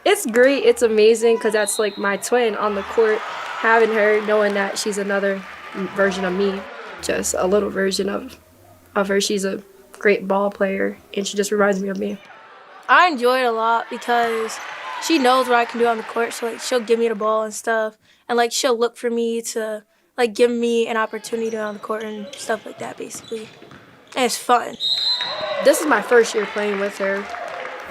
It's great. It's amazing because that's like my twin on the court. Having her, knowing that she's another version of me, just a little version of her. She's a great ball player, and she just reminds me of me. I enjoy it a lot because she knows what I can do on the court, so like she'll give me the ball and stuff, and like she'll look for me to like give me an opportunity on the court and stuff like that, basically. And it's fun. This is my first year playing with her.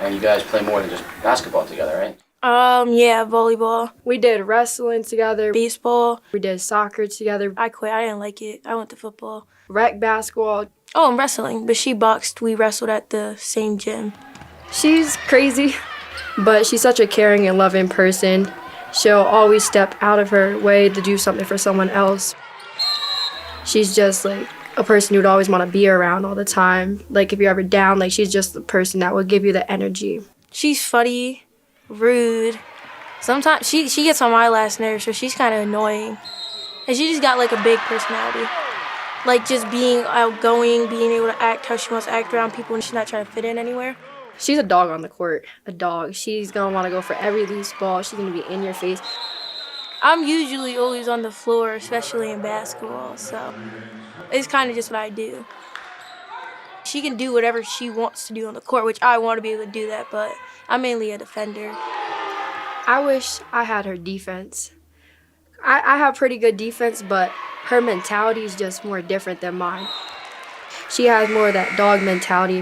And you guys play more than just basketball together, right? Yeah, volleyball. We did wrestling together. Baseball. We did soccer together. I quit. I didn't like it. I went to football. Rec basketball. Oh, and wrestling. But she boxed. We wrestled at the same gym. She's crazy, but she's such a caring and loving person. She'll always step out of her way to do something for someone else. She's just like a person you'd always want to be around all the time. Like if you're ever down, like she's just the person that will give you the energy. She's funny, rude. Sometimes she gets on my last nerve, so she's kind of annoying. And she just got like a big personality. Like just being outgoing, being able to act how she wants to act around people, and she's not trying to fit in anywhere. She's a dog on the court, a dog. She's going to want to go for every loose ball. She's going to be in your face. I'm usually always on the floor, especially in basketball, so it's kind of just what I do. She can do whatever she wants to do on the court, which I want to be able to do that, but I'm mainly a defender. I wish I had her defense. I have pretty good defense, but her mentality is just more different than mine. She has more of that dog mentality.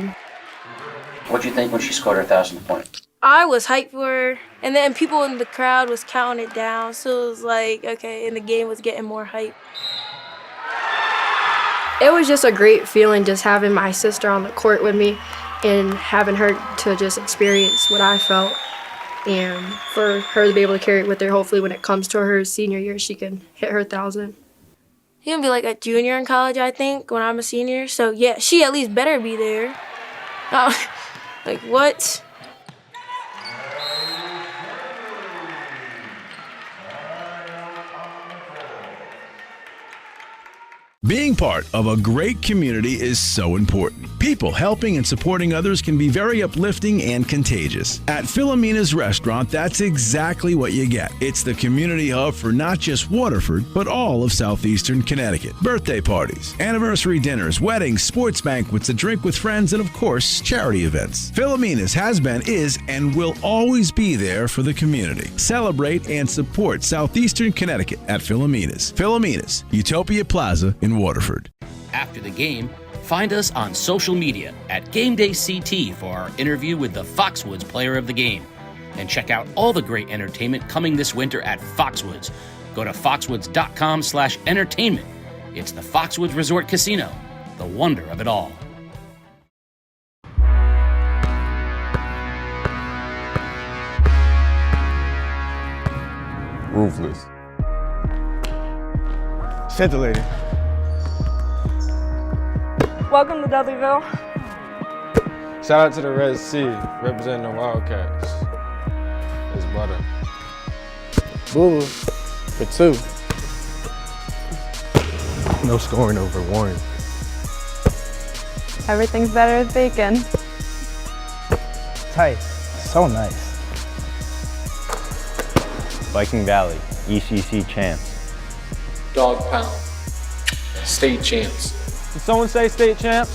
What'd you think when she scored her 1,000th point? I was hyped for her, and then people in the crowd was counting it down, so it was like, okay, and the game was getting more hype. It was just a great feeling just having my sister on the court with me and having her to just experience what I felt, and for her to be able to carry it with her. Hopefully when it comes to her senior year, she can hit her 1,000. She's gonna be like a junior in college, I think, when I'm a senior. So yeah, she at least better be there. Like what? Being part of a great community is so important. People helping and supporting others can be very uplifting and contagious. At Philomena's Restaurant, that's exactly what you get. It's the community hub for not just Waterford, but all of southeastern Connecticut. Birthday parties, anniversary dinners, weddings, sports banquets, a drink with friends, and of course, charity events. Philomena's has been, is, and will always be there for the community. Celebrate and support southeastern Connecticut at Philomena's. Philomena's, Utopia Plaza in Waterford. After the game, find us on social media at Game Day CT for our interview with the Foxwoods Player of the Game. And check out all the great entertainment coming this winter at Foxwoods. Go to foxwoods.com/entertainment. It's the Foxwoods Resort Casino, the wonder of it all. Ruthless. Scintillating. Welcome to Dudleyville. Shout out to the Red Sea, representing the Wildcats. It's butter. Boo for 2. No scoring over Warren. Everything's better with bacon. Tight. So nice. Viking Valley, ECC champs. Dog pound. State champs. Did someone say state champs?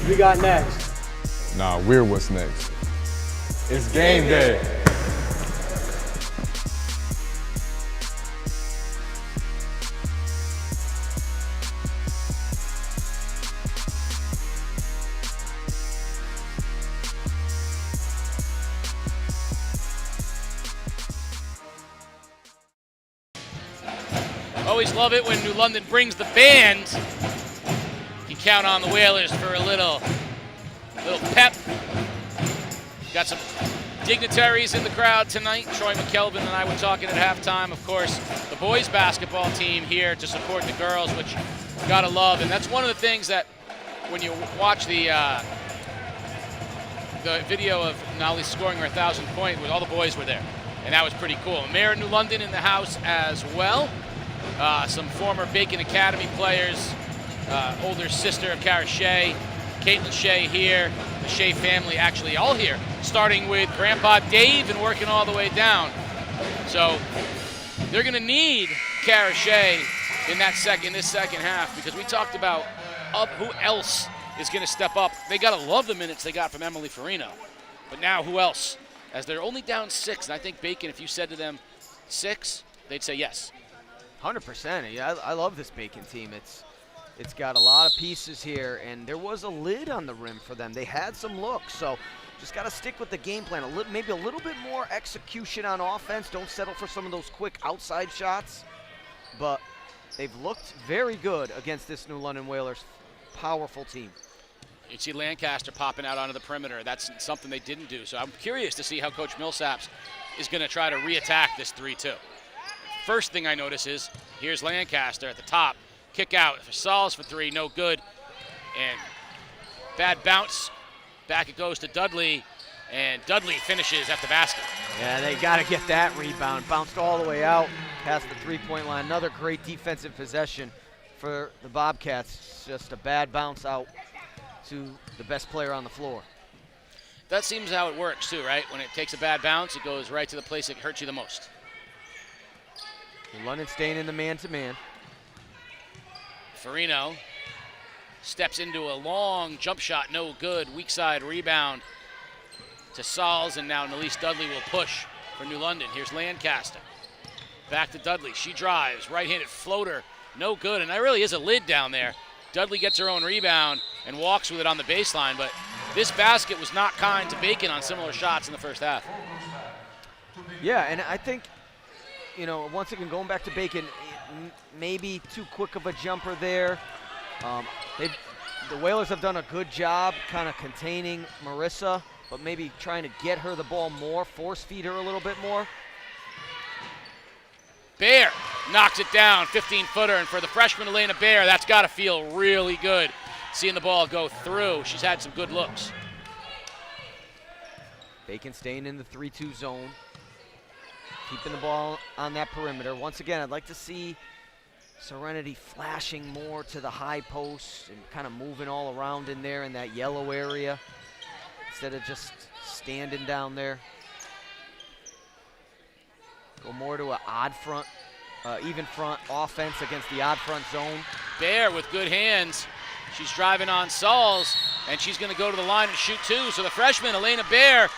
We got next. Nah, we're what's next. It's game day. Always love it when New London brings the band. You can count on the Whalers for a little pep. Got some dignitaries in the crowd tonight. Troy McKelvin and I were talking at halftime. Of course, the boys basketball team here to support the girls, which gotta love. And that's one of the things that when you watch the video of Nolly scoring her 1,000th point, all the boys were there. And that was pretty cool. Mayor New London in the house as well. Some former Bacon Academy players, older sister of Kara Shea, Caitlin Shea here, the Shea family actually all here, starting with Grandpa Dave and working all the way down. So they're going to need Kara Shea in this second half, because we talked about who else is going to step up. They got to love the minutes they got from Emily Farino, but now who else? As they're only down 6, and I think Bacon, if you said to them 6, they'd say yes. 100%. Yeah, I love this Bacon team. It's got a lot of pieces here, and there was a lid on the rim for them. They had some looks, so just got to stick with the game plan. Maybe a little bit more execution on offense. Don't settle for some of those quick outside shots. But they've looked very good against this New London Whalers powerful team. You see Lancaster popping out onto the perimeter. That's something they didn't do. So I'm curious to see how Coach Millsaps is going to try to re-attack this 3-2. First thing I notice is here's Lancaster at the top. Kick out for Sauls for 3, no good. And bad bounce. Back it goes to Dudley, and Dudley finishes at the basket. Yeah, they got to get that rebound. Bounced all the way out past the three-point line. Another great defensive possession for the Bobcats. Just a bad bounce out to the best player on the floor. That seems how it works too, right? When it takes a bad bounce, it goes right to the place that hurts you the most. London staying in the man-to-man. Farino steps into a long jump shot, no good. Weak side rebound. to Sauls, and now Nalise Dudley will push for New London. Here's Lancaster. Back to Dudley. She drives. Right-handed floater. No good, and there really is a lid down there. Dudley gets her own rebound and walks with it on the baseline, but this basket was not kind to Bacon on similar shots in the first half. Yeah, and I think, once again, going back to Bacon, maybe too quick of a jumper there. The Whalers have done a good job kind of containing Marissa, but maybe trying to get her the ball more, force feed her a little bit more. Bear knocks it down, 15-footer, and for the freshman Elena Bear, that's got to feel really good, seeing the ball go through. She's had some good looks. Bacon staying in the 3-2 zone, keeping the ball on that perimeter. Once again, I'd like to see Serenity flashing more to the high post and kind of moving all around in there in that yellow area instead of just standing down there. Go more to an odd front, even front offense against the odd front zone. Bear with good hands. She's driving on Sauls, and she's going to go to the line and shoot two. So the freshman, Elena Bear,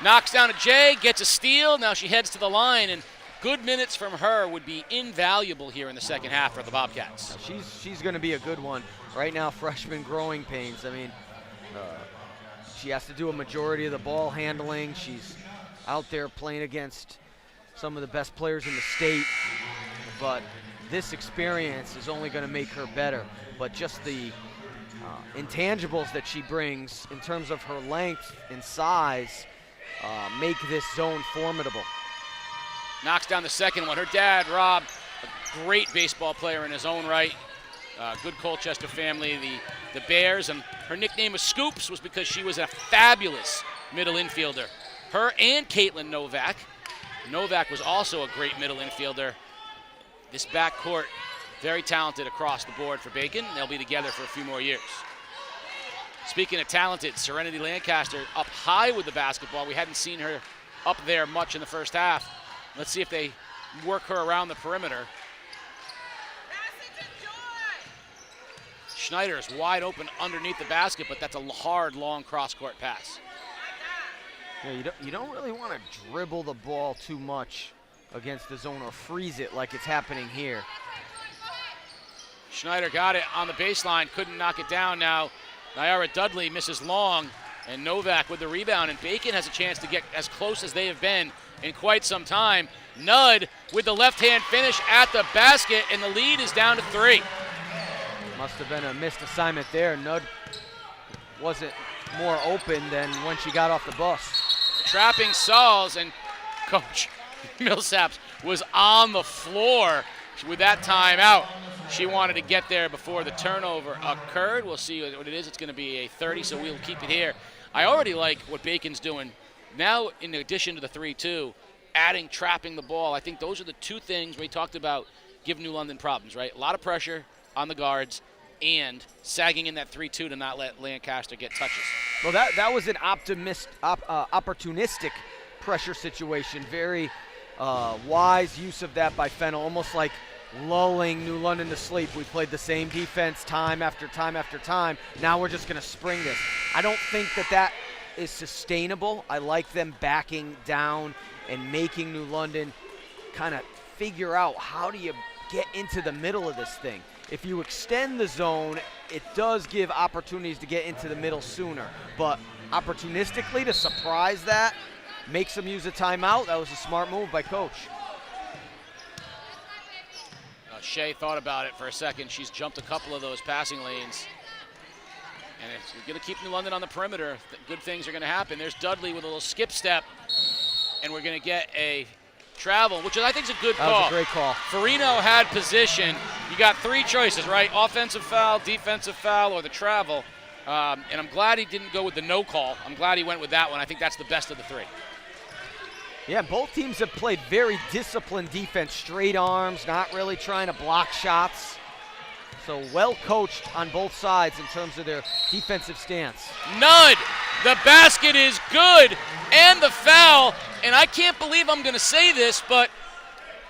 knocks down a J, gets a steal. Now she heads to the line, and good minutes from her would be invaluable here in the second half for the Bobcats. She's going to be a good one. Right now, freshman growing pains. I mean, she has to do a majority of the ball handling. She's out there playing against some of the best players in the state, but this experience is only going to make her better. But just the intangibles that she brings in terms of her length and size make this zone formidable. Knocks down the second one. Her dad, Rob, a great baseball player in his own right. Good Colchester family, the Bears, and her nickname was Scoops was because she was a fabulous middle infielder. Her and Caitlin Novak. Novak was also a great middle infielder. This backcourt, very talented across the board for Bacon. They'll be together for a few more years. Speaking of talented, Serenity Lancaster up high with the basketball. We hadn't seen her up there much in the first half. Let's see if they work her around the perimeter. Schneider is wide open underneath the basket, but that's a hard, long cross-court pass. Yeah, you don't really want to dribble the ball too much against the zone or freeze it like it's happening here. Schneider got it on the baseline, couldn't knock it down now. Nyara Dudley misses long, and Novak with the rebound, and Bacon has a chance to get as close as they have been in quite some time. Nudd with the left-hand finish at the basket, and the lead is down to 3. Must have been a missed assignment there. Nudd wasn't more open than when she got off the bus. Trapping Sauls, and Coach Millsaps was on the floor with that timeout. She wanted to get there before the turnover occurred. We'll see what it is. It's going to be a 30, so we'll keep it here. I already like what Bacon's doing. Now, in addition to the 3-2, adding trapping the ball. I think those are the two things we talked about give New London problems, right? A lot of pressure on the guards and sagging in that 3-2 to not let Lancaster get touches. Well, that was an opportunistic pressure situation. Very wise use of that by Fennell, almost like lulling New London to sleep. We played the same defense time after time after time. Now we're just going to spring this. I don't think that is sustainable. I like them backing down and making New London kind of figure out how do you get into the middle of this thing. If you extend the zone, it does give opportunities to get into the middle sooner. But opportunistically to surprise that, makes them use a timeout, that was a smart move by Coach. Shea thought about it for a second. She's jumped a couple of those passing lanes. And it's going to keep New London on the perimeter. Good things are going to happen. There's Dudley with a little skip step. And we're going to get a travel, which I think is a good call. That was a great call. Farino had position. You got 3 choices, right? Offensive foul, defensive foul, or the travel. And I'm glad he didn't go with the no call. I'm glad he went with that one. I think that's the best of the 3. Yeah, both teams have played very disciplined defense, straight arms, not really trying to block shots. So well coached on both sides in terms of their defensive stance. Nudd, the basket is good, and the foul. And I can't believe I'm going to say this, but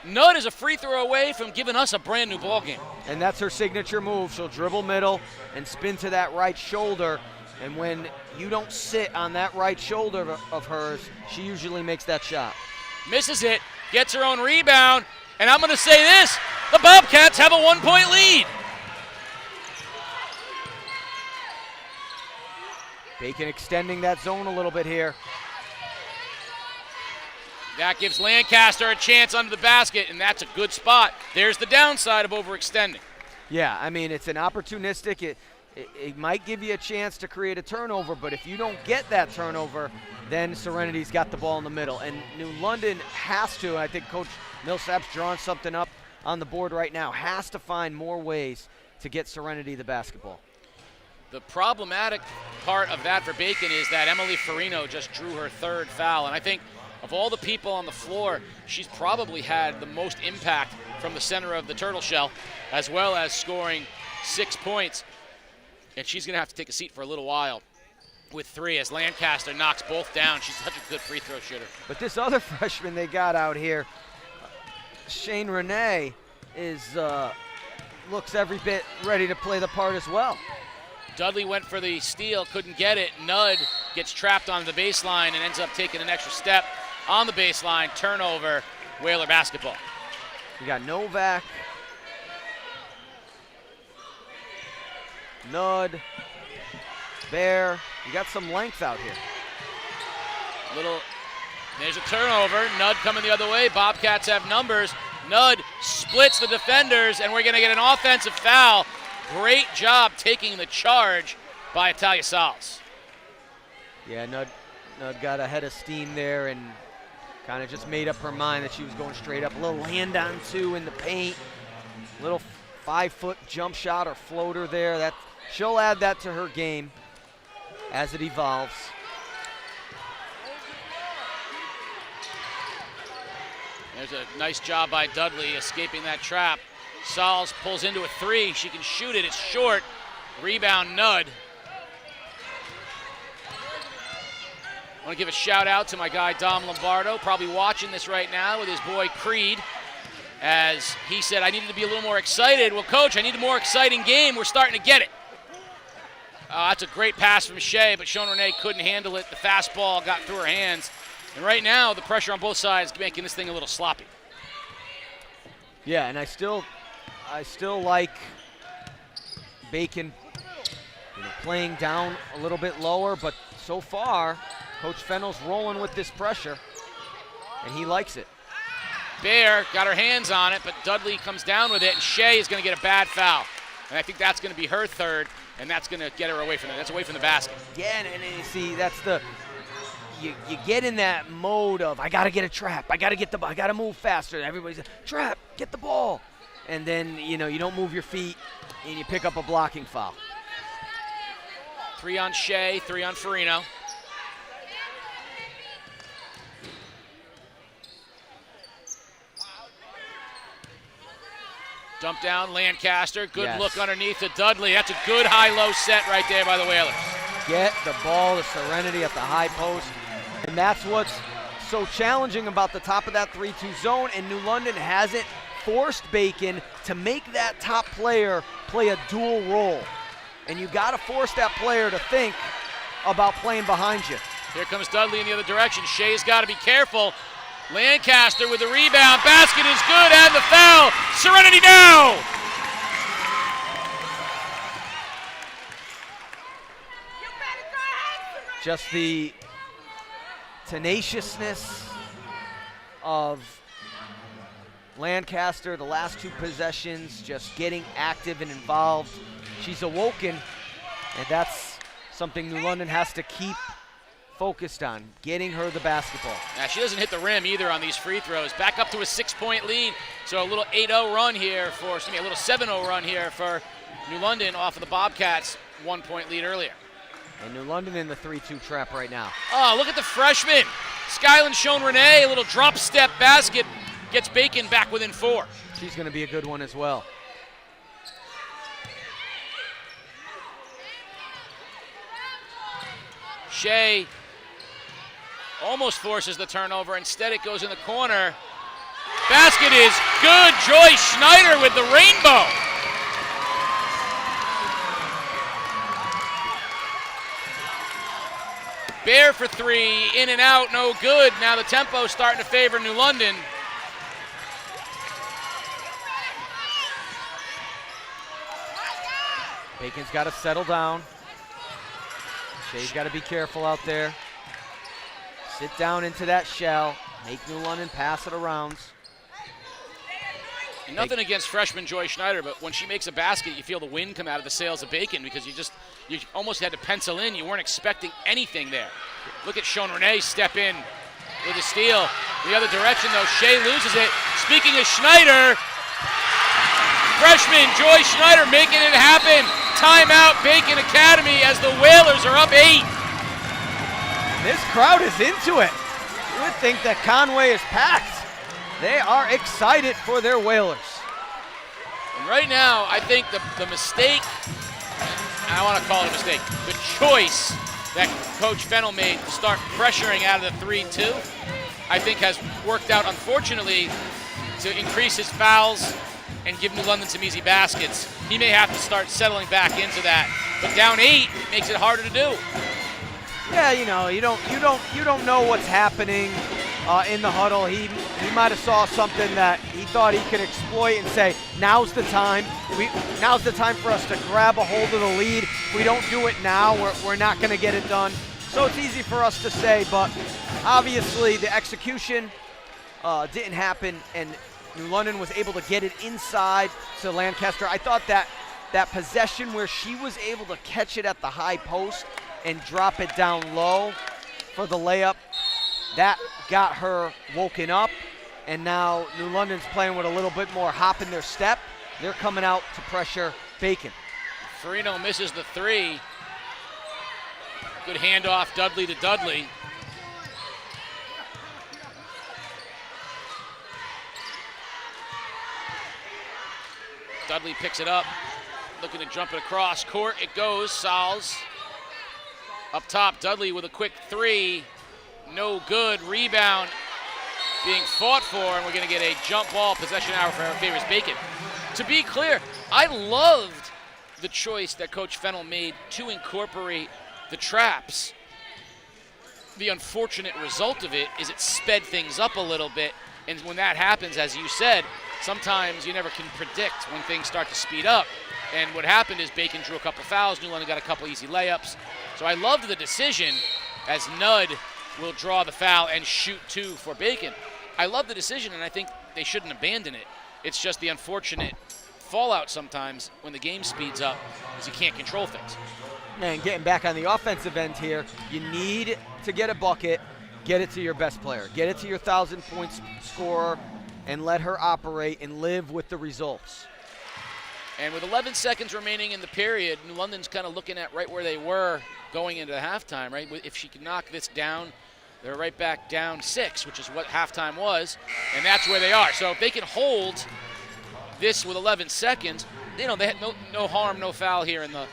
Nudd is a free throw away from giving us a brand new ball game. And that's her signature move. She'll dribble middle and spin to that right shoulder And when you don't sit on that right shoulder of hers, she usually makes that shot. Misses it, gets her own rebound, and I'm going to say this, the Bobcats have a 1-point lead. Bacon extending that zone a little bit here. That gives Lancaster a chance under the basket, and that's a good spot. There's the downside of overextending. Yeah, I mean, it's an opportunistic. It might give you a chance to create a turnover, but if you don't get that turnover, then Serenity's got the ball in the middle. And New London has to, I think Coach Millsap's drawing something up on the board right now, has to find more ways to get Serenity the basketball. The problematic part of that for Bacon is that Emily Farino just drew her third foul, and I think of all the people on the floor, she's probably had the most impact from the center of the turtle shell, as well as scoring 6 points. And she's going to have to take a seat for a little while with 3 as Lancaster knocks both down. She's such a good free throw shooter. But this other freshman they got out here, Shane Renee, looks every bit ready to play the part as well. Dudley went for the steal, couldn't get it. Nudd gets trapped on the baseline and ends up taking an extra step on the baseline. Turnover, Whaler basketball. You got Novak, Nudd, Bear. You got some length out here. There's a turnover. Nudd coming the other way. Bobcats have numbers. Nudd splits the defenders, and we're going to get an offensive foul. Great job taking the charge by Italia Sals. Yeah, Nudd got ahead of steam there and kind of just made up her mind that she was going straight up. A little hand on 2 in the paint. Little 5-foot jump shot or floater there. She'll add that to her game as it evolves. There's a nice job by Dudley escaping that trap. Sals pulls into a 3. She can shoot it. It's short. Rebound, Nudd. I want to give a shout out to my guy Dom Lombardo, probably watching this right now with his boy Creed, as he said, I needed to be a little more excited. Well, Coach, I need a more exciting game. We're starting to get it. That's a great pass from Shea, but Sean Renee couldn't handle it. The fastball got through her hands. And right now, the pressure on both sides is making this thing a little sloppy. Yeah, and I still like Bacon playing down a little bit lower, but so far, Coach Fennell's rolling with this pressure, and he likes it. Bear got her hands on it, but Dudley comes down with it, and Shea is going to get a bad foul. And I think that's going to be her third, and that's going to get her away from it. That's away from the basket. Yeah, and you see, that's you get in that mode of, I got to get a trap. I got to move faster. Everybody's trap, get the ball. And then, you don't move your feet, and you pick up a blocking foul. 3 on Shea, 3 on Farino. Dump down, Lancaster. Good look underneath to Dudley. That's a good high-low set right there by the Whalers. Get the ball to Serenity at the high post. And that's what's so challenging about the top of that 3-2 zone. And New London hasn't forced Bacon to make that top player play a dual role. And you got to force that player to think about playing behind you. Here comes Dudley in the other direction. Shea's got to be careful. Lancaster with the rebound. Basket is good, and the foul. Serenity now. Just the tenaciousness of Lancaster, the last 2 possessions, just getting active and involved. She's awoken, and that's something New London has to keep focused on, getting her the basketball. Now, she doesn't hit the rim either on these free throws. Back up to a 6-point lead, so a little 8-0 run here a little 7-0 run here for New London off of the Bobcats' 1-point lead earlier. And New London in the 3-2 trap right now. Oh, look at the freshman. Skyland Schoen Renee, a little drop step basket, gets Bacon back within 4. She's going to be a good one as well. Shea almost forces the turnover. Instead, it goes in the corner. Basket is good. Joy Schneider with the rainbow. Bear for three, in and out, no good. Now the tempo's starting to favor New London. Bacon's got to settle down. Shea's got to be careful out there. Sit down into that shell. Make New London pass it around. And nothing against freshman Joy Schneider, but when she makes a basket, you feel the wind come out of the sails of Bacon because you almost had to pencil in. You weren't expecting anything there. Look at Sean Renee step in with a steal. The other direction, though, Shea loses it. Speaking of Schneider, freshman Joy Schneider making it happen. Timeout Bacon Academy as the Whalers are up 8. This crowd is into it. You would think that Conway is packed. They are excited for their Whalers. And right now, I think the mistake, I want to call it a mistake, the choice that Coach Fennell made to start pressuring out of the 3-2, I think has worked out, unfortunately, to increase his fouls and give New London some easy baskets. He may have to start settling back into that. But down 8 makes it harder to do. Yeah, you know, you don't know what's happening in the huddle. He might have saw something that he thought he could exploit and say, now's the time. Now's the time for us to grab a hold of the lead. If we don't do it now, we're not going to get it done. So it's easy for us to say, but obviously the execution didn't happen, and New London was able to get it inside to Lancaster. I thought that possession where she was able to catch it at the high post and drop it down low for the layup, that got her woken up, and now New London's playing with a little bit more hop in their step. They're coming out to pressure Bacon. Farino misses the 3. Good handoff, Dudley to Dudley. Dudley picks it up, looking to jump it across court. It goes, Sauls. Up top, Dudley with a quick 3. No good. Rebound being fought for, and we're going to get a jump ball possession hour for our favorites Bacon. To be clear, I loved the choice that Coach Fennell made to incorporate the traps. The unfortunate result of it is it sped things up a little bit, and when that happens, as you said, sometimes you never can predict when things start to speed up. And what happened is Bacon drew a couple fouls, New London got a couple easy layups. So I loved the decision as Nud will draw the foul and shoot 2 for Bacon. I love the decision, and I think they shouldn't abandon it. It's just the unfortunate fallout sometimes when the game speeds up is you can't control things. And getting back on the offensive end here, you need to get a bucket, get it to your best player. Get it to your 1,000-point scorer and let her operate and live with the results. And with 11 seconds remaining in the period, New London's kind of looking at right where they were going into halftime, right? If she can knock this down, they're right back down 6, which is what halftime was, and that's where they are. So if they can hold this with 11 seconds, they had no harm, no foul here in the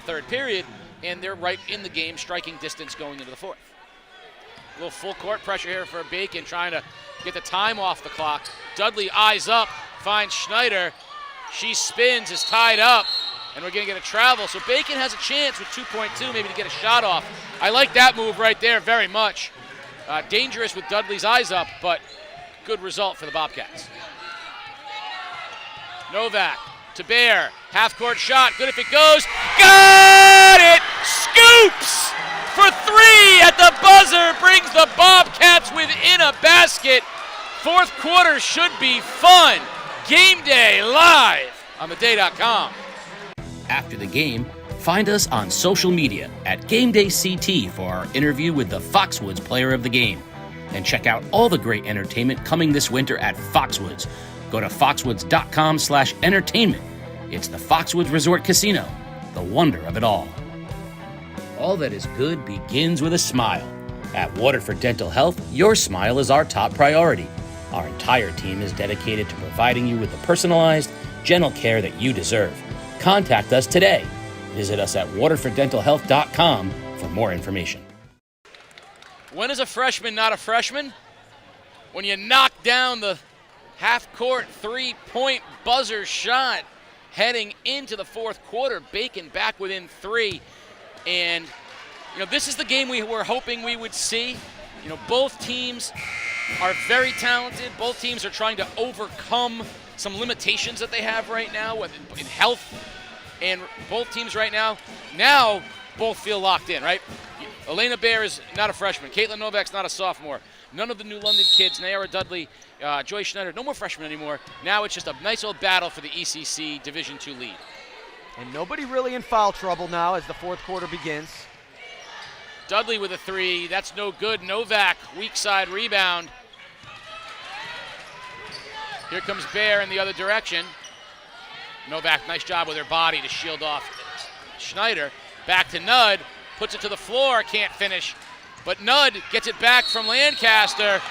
third period, and they're right in the game, striking distance going into the fourth. A little full court pressure here for Bacon, trying to get the time off the clock. Dudley eyes up, finds Schneider. She spins, is tied up, and we're going to get a travel. So Bacon has a chance with 2.2 maybe to get a shot off. I like that move right there very much. Dangerous with Dudley's eyes up, but good result for the Bobcats. Novak to Bear, half-court shot, good if it goes. Got it! Scoops for 3 at the buzzer, brings the Bobcats within a basket. Fourth quarter should be fun. Game day live on theday.com. After the game, find us on social media at GameDayCT for our interview with the Foxwoods Player of the Game. And check out all the great entertainment coming this winter at Foxwoods. Go to foxwoods.com/entertainment. It's the Foxwoods Resort Casino, the wonder of it all. All that is good begins with a smile. At Waterford Dental Health, your smile is our top priority. Our entire team is dedicated to providing you with the personalized, gentle care that you deserve. Contact us today. Visit us at waterforddentalhealth.com for more information. When is a freshman not a freshman? When you knock down the half-court three-point buzzer shot heading into the fourth quarter. Bacon back within 3. And this is the game we were hoping we would see. Both teams are very talented. Both teams are trying to overcome some limitations that they have right now in health. And both teams right now both feel locked in, right? Elena Bear is not a freshman. Caitlin Novak's not a sophomore. None of the New London kids, Nayara Dudley, Joy Schneider, no more freshmen anymore. Now it's just a nice old battle for the ECC Division II lead. And nobody really in foul trouble now as the fourth quarter begins. Dudley with a three. That's no good. Novak, weak side rebound. Here comes Bear in the other direction. Novak, nice job with her body to shield off Schneider. Back to Nudd. Puts it to the floor. Can't finish. But Nudd gets it back from Lancaster.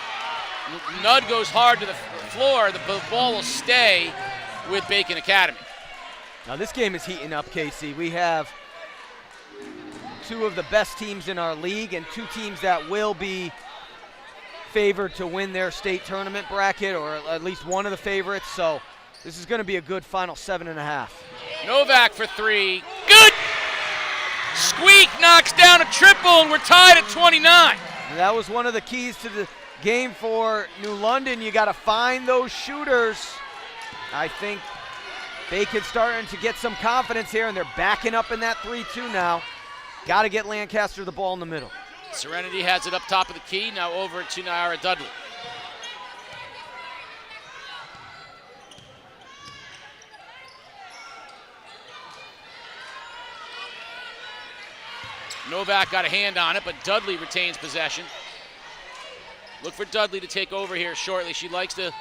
Nudd goes hard to the floor. The ball will stay with Bacon Academy. Now this game is heating up, Casey. We have two of the best teams in our league and two teams that will be favored to win their state tournament bracket, or at least one of the favorites. So this is going to be a good final 7.5. Novak for three. Good! Squeak knocks down a triple, and we're tied at 29. And that was one of the keys to the game for New London. You got to find those shooters. I think Bacon's starting to get some confidence here, and they're backing up in that 3-2 now. Got to get Lancaster the ball in the middle. Serenity has it up top of the key. Now over to Nayara Dudley. Novak got a hand on it, but Dudley retains possession. Look for Dudley to take over here shortly. She likes to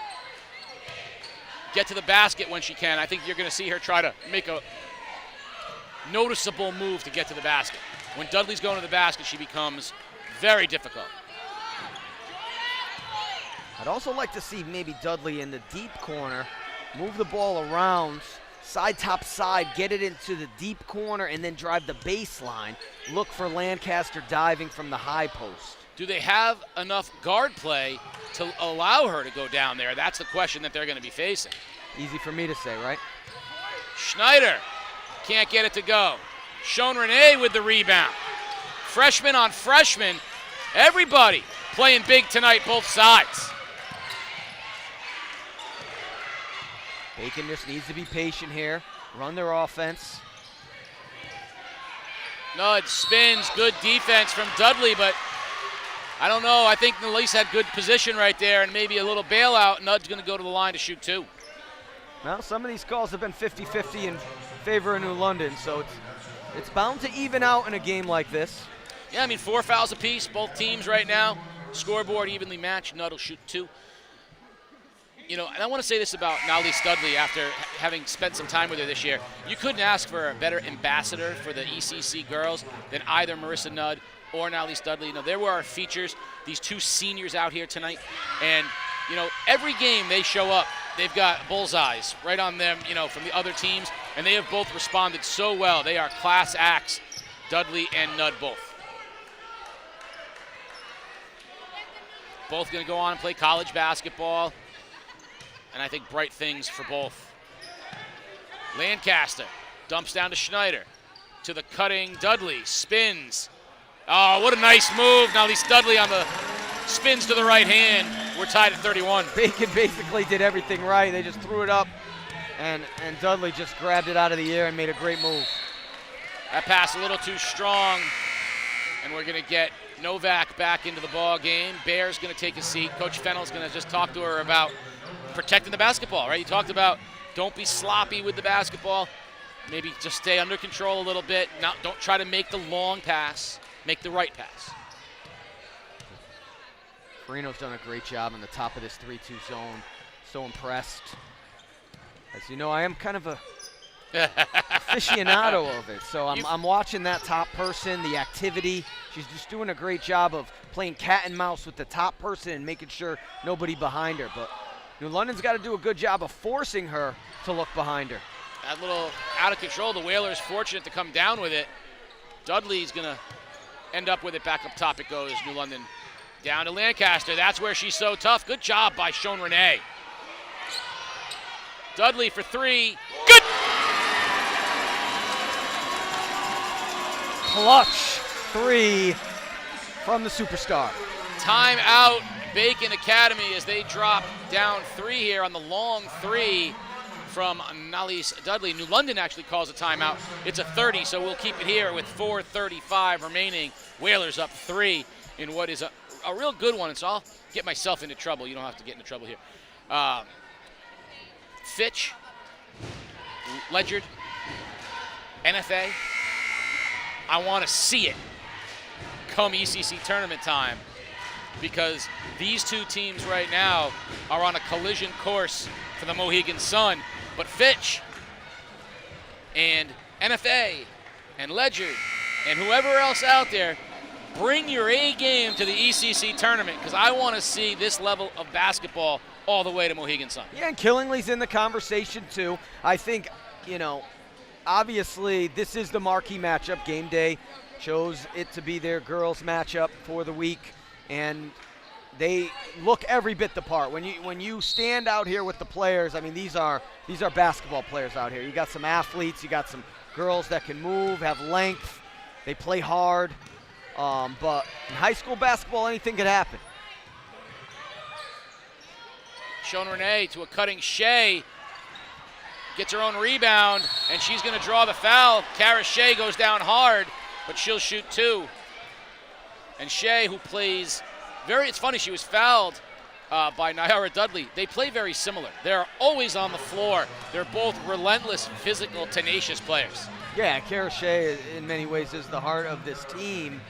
get to the basket when she can. I think you're going to see her try to make a noticeable move to get to the basket. When Dudley's going to the basket, she becomes very difficult. I'd also like to see maybe Dudley in the deep corner, move the ball around, side, top side, get it into the deep corner, and then drive the baseline. Look for Lancaster diving from the high post. Do they have enough guard play to allow her to go down there? That's the question that they're going to be facing. Easy for me to say, right? Schneider can't get it to go. Sean Renee with the rebound. Freshman on freshman. Everybody playing big tonight, both sides. Bacon just needs to be patient here, run their offense. Nudd spins, good defense from Dudley, but I don't know. I think Nelise had good position right there and maybe a little bailout. Nudd's going to go to the line to shoot two. Well, some of these calls have been 50-50 in favor of New London, so it's bound to even out in a game like this. Yeah, I mean, 4 fouls apiece, both teams right now. Scoreboard evenly matched. Nudd will shoot two. And I want to say this about Nelise Dudley after having spent some time with her this year. You couldn't ask for a better ambassador for the ECC girls than either Marissa Nudd or Nelise Dudley. There were our features, these two seniors out here tonight. And, every game they show up, they've got bullseyes right on them, from the other teams. And they have both responded so well. They are class acts, Dudley and Nudd both. Both going to go on and play college basketball. And I think bright things for both. Lancaster dumps down to Schneider. To the cutting Dudley. Spins. Oh, what a nice move. Nelise Dudley on the spins to the right hand. We're tied at 31. Bacon basically did everything right. They just threw it up, and Dudley just grabbed it out of the air and made a great move. That pass a little too strong, and we're going to get Novak back into the ball game. Bear's going to take a seat. Coach Fennell's going to just talk to her about protecting the basketball, right? You talked about don't be sloppy with the basketball. Maybe just stay under control a little bit. Don't try to make the long pass. Make the right pass. Farino's done a great job on the top of this 3-2 zone. So impressed. As you know, I am kind of a aficionado of it. So I'm watching that top person, the activity. She's just doing a great job of playing cat and mouse with the top person and making sure nobody behind her. But New London's got to do a good job of forcing her to look behind her. That little out of control. The Whalers fortunate to come down with it. Dudley's going to end up with it. Back up top it goes. New London down to Lancaster. That's where she's so tough. Good job by Sean Renee. Dudley for three. Good! Clutch three from the superstar. Timeout, Bacon Academy, as they drop down 3 here on the long 3 from Nalise Dudley. New London actually calls a timeout. It's a 30, so we'll keep it here with 4:35 remaining. Whalers up 3 in what is a real good one, and so I'll get myself into trouble. You don't have to get into trouble here. Fitch, Ledgerd, NFA. I want to see it come ECC tournament time, because these two teams right now are on a collision course for the Mohegan Sun. But Fitch and NFA and Ledgerd and whoever else out there, bring your A game to the ECC tournament, because I want to see this level of basketball all the way to Mohegan Sun. Yeah, and Killingly's in the conversation too. I think, obviously this is the marquee matchup. Game Day chose it to be their girls matchup for the week, and they look every bit the part. When you stand out here with the players, I mean, these are basketball players out here. You got some athletes, you got some girls that can move, have length, they play hard. But in high school basketball, anything could happen. Sean Renee to a cutting Shea. Gets her own rebound, and she's going to draw the foul. Kara Shea goes down hard, but she'll shoot 2. And Shea, who plays it's funny, she was fouled by Nyara Dudley. They play very similar. They're always on the floor. They're both relentless, physical, tenacious players. Yeah, Kara Shea in many ways is the heart of this team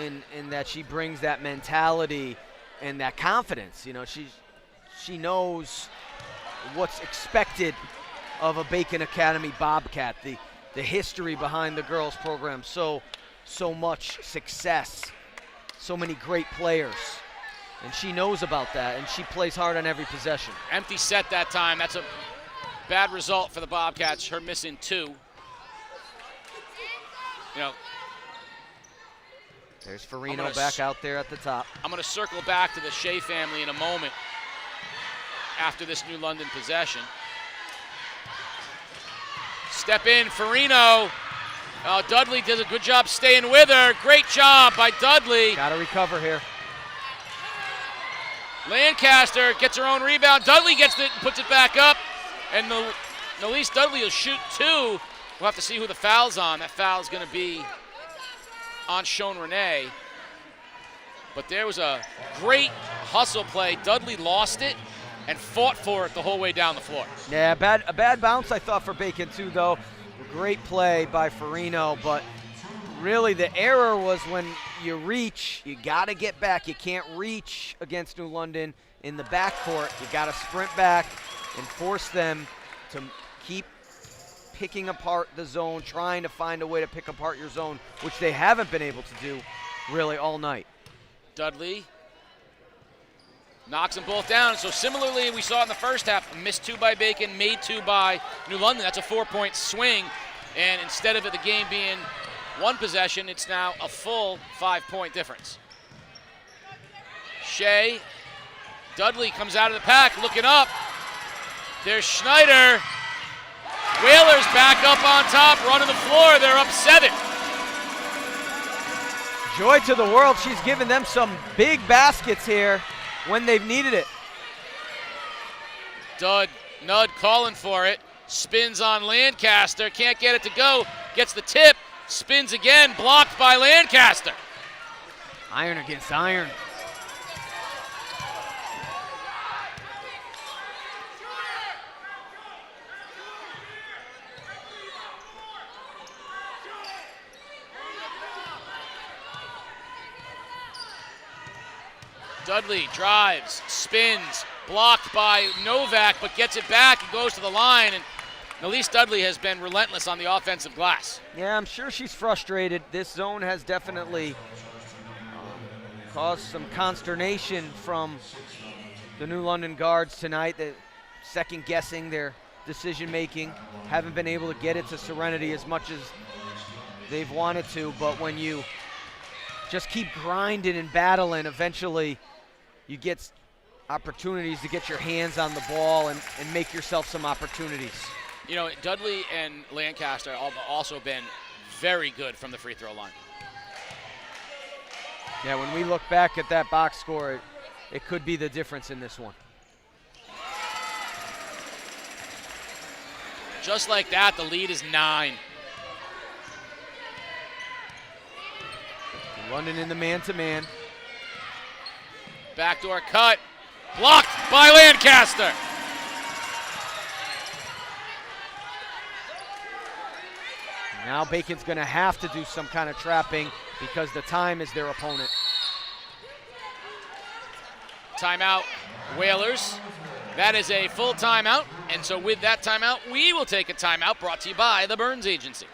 in that she brings that mentality and that confidence. She knows what's expected of a Bacon Academy Bobcat, the history behind the girls program, so much success, so many great players, and she knows about that, and she plays hard on every possession. Empty set that time. That's a bad result for the Bobcats, her missing 2. There's Farino back out there at the top. I'm going to circle back to the Shea family in a moment after this New London possession. Step in, Farino. Dudley does a good job staying with her. Great job by Dudley. Got to recover here. Lancaster gets her own rebound. Dudley gets it and puts it back up. And Nalise Dudley will shoot 2. We'll have to see who the foul's on. That foul's going to be on Sean Renee. But there was a great hustle play. Dudley lost it and fought for it the whole way down the floor. Yeah, a bad bounce, I thought, for Bacon too, though. Great play by Farino, but really the error was when you reach, you got to get back. You can't reach against New London in the backcourt. You got to sprint back and force them to keep picking apart the zone, trying to find a way to pick apart your zone, which they haven't been able to do really all night. Dudley knocks them both down. So similarly, we saw in the first half, missed 2 by Bacon, made 2 by New London. That's a 4-point swing. And instead of it, the game being 1 possession, it's now a full 5-point difference. Shea, Dudley comes out of the pack, looking up. There's Schneider. Whalers back up on top, running the floor. They're up 7. Joy to the world. She's given them some big baskets here when they've needed it. Nud calling for it. Spins on Lancaster. Can't get it to go. Gets the tip. Spins again. Blocked by Lancaster. Iron against iron. Dudley drives, spins, blocked by Novak, but gets it back and goes to the line. And Nalise Dudley has been relentless on the offensive glass. Yeah, I'm sure she's frustrated. This zone has definitely caused some consternation from the New London guards tonight. That second guessing their decision making, haven't been able to get it to serenity as much as they've wanted to. But when you just keep grinding and battling, eventually you get opportunities to get your hands on the ball and make yourself some opportunities. Dudley and Lancaster have also been very good from the free throw line. Yeah, when we look back at that box score, it could be the difference in this one. Just like that, the lead is 9. London in the man-to-man. Backdoor cut. Blocked by Lancaster. Now Bacon's going to have to do some kind of trapping because the time is their opponent. Timeout, Whalers. That is a full timeout, and so with that timeout, we will take a timeout brought to you by the Burns Agency.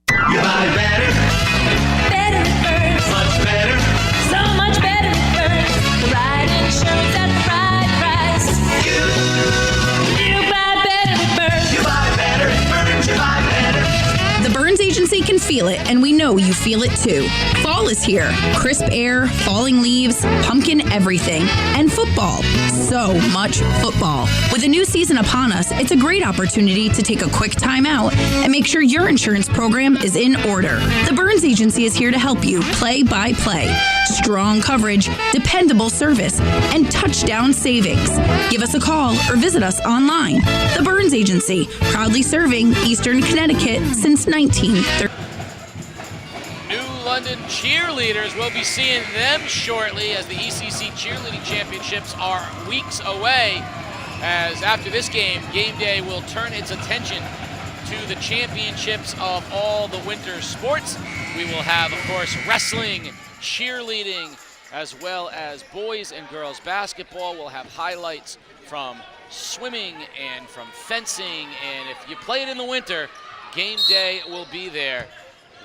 You buy better. Better at Burns. Much better. So much better at Burns. The right insurance at the right price. You buy better at Burns. You buy better at Burns. You buy better. The Burns Agency can feel it, and we know you feel it too. Fall is here. Crisp air, falling leaves, pumpkin everything, and football. So much football. With a new season upon us, it's a great opportunity to take a quick time out and make sure your insurance program is in order. The Burns Agency is here to help you play by play. Strong coverage, dependable service, and touchdown savings. Give us a call or visit us online. The Burns Agency, proudly serving Eastern Connecticut since 1930. New London cheerleaders, we'll be seeing them shortly as the ECC Cheerleading Championships are weeks away. As after this game, game day will turn its attention to the championships of all the winter sports. We will have, of course, wrestling, cheerleading, as well as boys and girls basketball. We'll have highlights from swimming and from fencing, and if you play it in the winter, game day will be there.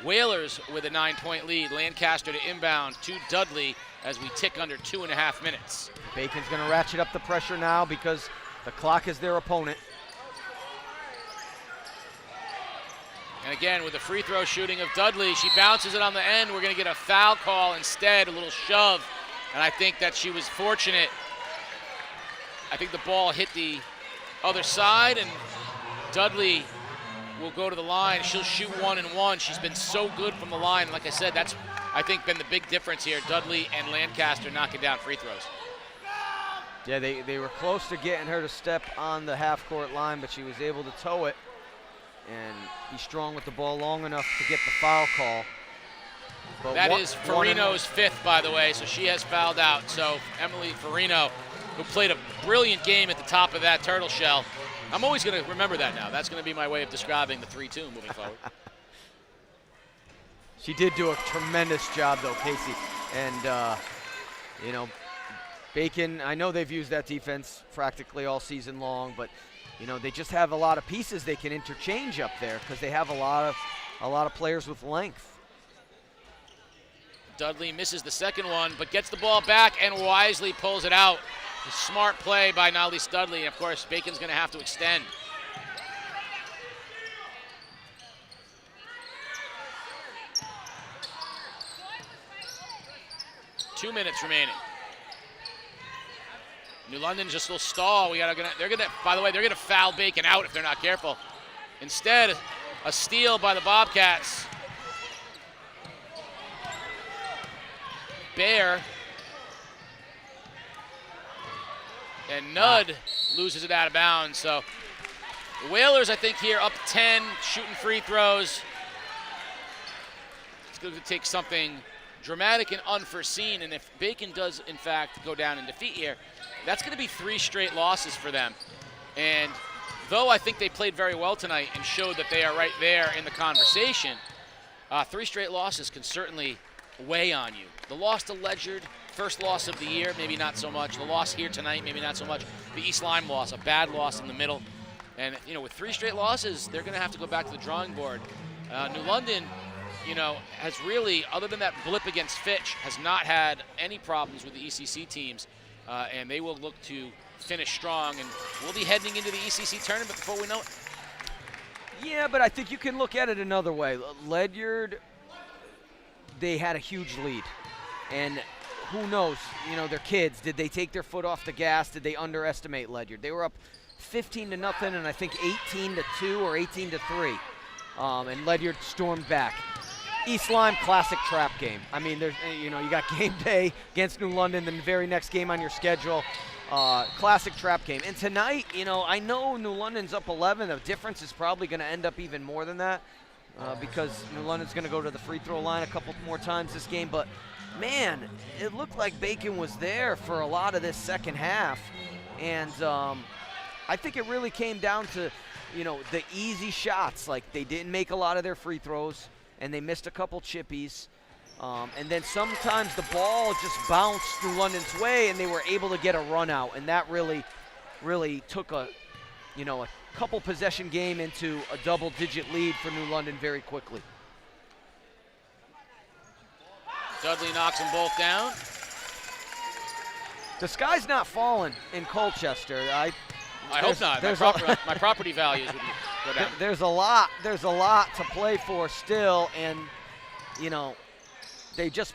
Whalers with a 9-point lead. Lancaster to inbound to Dudley as we tick under 2.5 minutes. Bacon's going to ratchet up the pressure now because the clock is their opponent. And again, with the free throw shooting of Dudley, she bounces it on the end. We're going to get a foul call instead, a little shove. And I think that she was fortunate. I think the ball hit the other side, and Dudley will go to the line. She'll shoot 1 and 1. She's been so good from the line. Like I said, that's, I think, been the big difference here. Dudley and Lancaster knocking down free throws. Yeah, they were close to getting her to step on the half-court line, but she was able to toe it and be strong with the ball long enough to get the foul call. But that is Farino's 5th, by the way, so she has fouled out. So Emily Farino, who played a brilliant game at the top of that turtle shell. I'm always going to remember that now. That's going to be my way of describing the 3-2 moving forward. She did do a tremendous job, though, Casey. And, you know, Bacon, I know they've used that defense practically all season long, but, you know, they just have a lot of pieces they can interchange up there because they have a lot of players with length. Dudley misses the second one, but gets the ball back and wisely pulls it out. A smart play by Nolly Dudley, and of course, Bacon's going to have to extend. Two minutes remaining. New London just will stall. By the way, they're gonna foul Bacon out if they're not careful. Instead, a steal by the Bobcats. Bear. And Nudd loses it out of bounds. So the Whalers, I think, here up 10, shooting free throws. It's going to take something dramatic and unforeseen. And if Bacon does, in fact, go down in defeat here, that's going to be 3 straight losses for them. And though I think they played very well tonight and showed that they are right there in the conversation, 3 straight losses can certainly weigh on you. The loss to Ledyard, first loss of the year, maybe not so much. The loss here tonight, maybe not so much. The East Lyme loss, a bad loss in the middle. And, you know, with 3 straight losses, they're going to have to go back to the drawing board. New London, you know, has really, other than that blip against Fitch, has not had any problems with the ECC teams. And they will look to finish strong. And we'll be heading into the ECC tournament before we know it. Yeah, but I think you can look at it another way. Ledyard, they had a huge lead. And who knows, you know, they're kids. Did they take their foot off the gas? Did they underestimate Ledyard? They were up 15-0 and I think 18-2 or 18-3. And Ledyard stormed back. East Lyme, classic trap game. I mean, there's, you got game day against New London, then the very next game on your schedule. Classic trap game. And tonight, I know New London's up 11. The difference is probably going to end up even more than that because New London's going to go to the free throw line a couple more times this game. But, man, it looked like Bacon was there for a lot of this second half. And I think it really came down to, the easy shots. Like, they didn't make a lot of their free throws, and they missed a couple chippies. And then sometimes the ball just bounced New London's way, and they were able to get a run out. And that really took a couple possession game into a double-digit lead for New London very quickly. Dudley knocks them both down. The sky's not falling in Colchester. I hope not. My property values would go down. There's a lot to play for still, and they just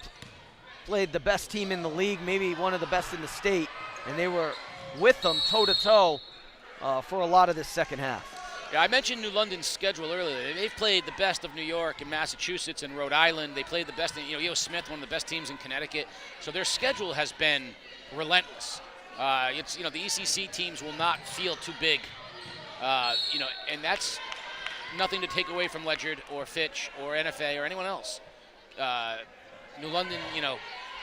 played the best team in the league, maybe one of the best in the state, and they were with them toe-to-toe for a lot of this second half. Yeah, I mentioned New London's schedule earlier. They've played the best of New York and Massachusetts and Rhode Island. They played the best in, E.O. Smith, one of the best teams in Connecticut. So their schedule has been relentless. The ECC teams will not feel too big, and that's nothing to take away from Ledyard or Fitch or NFA or anyone else. New London,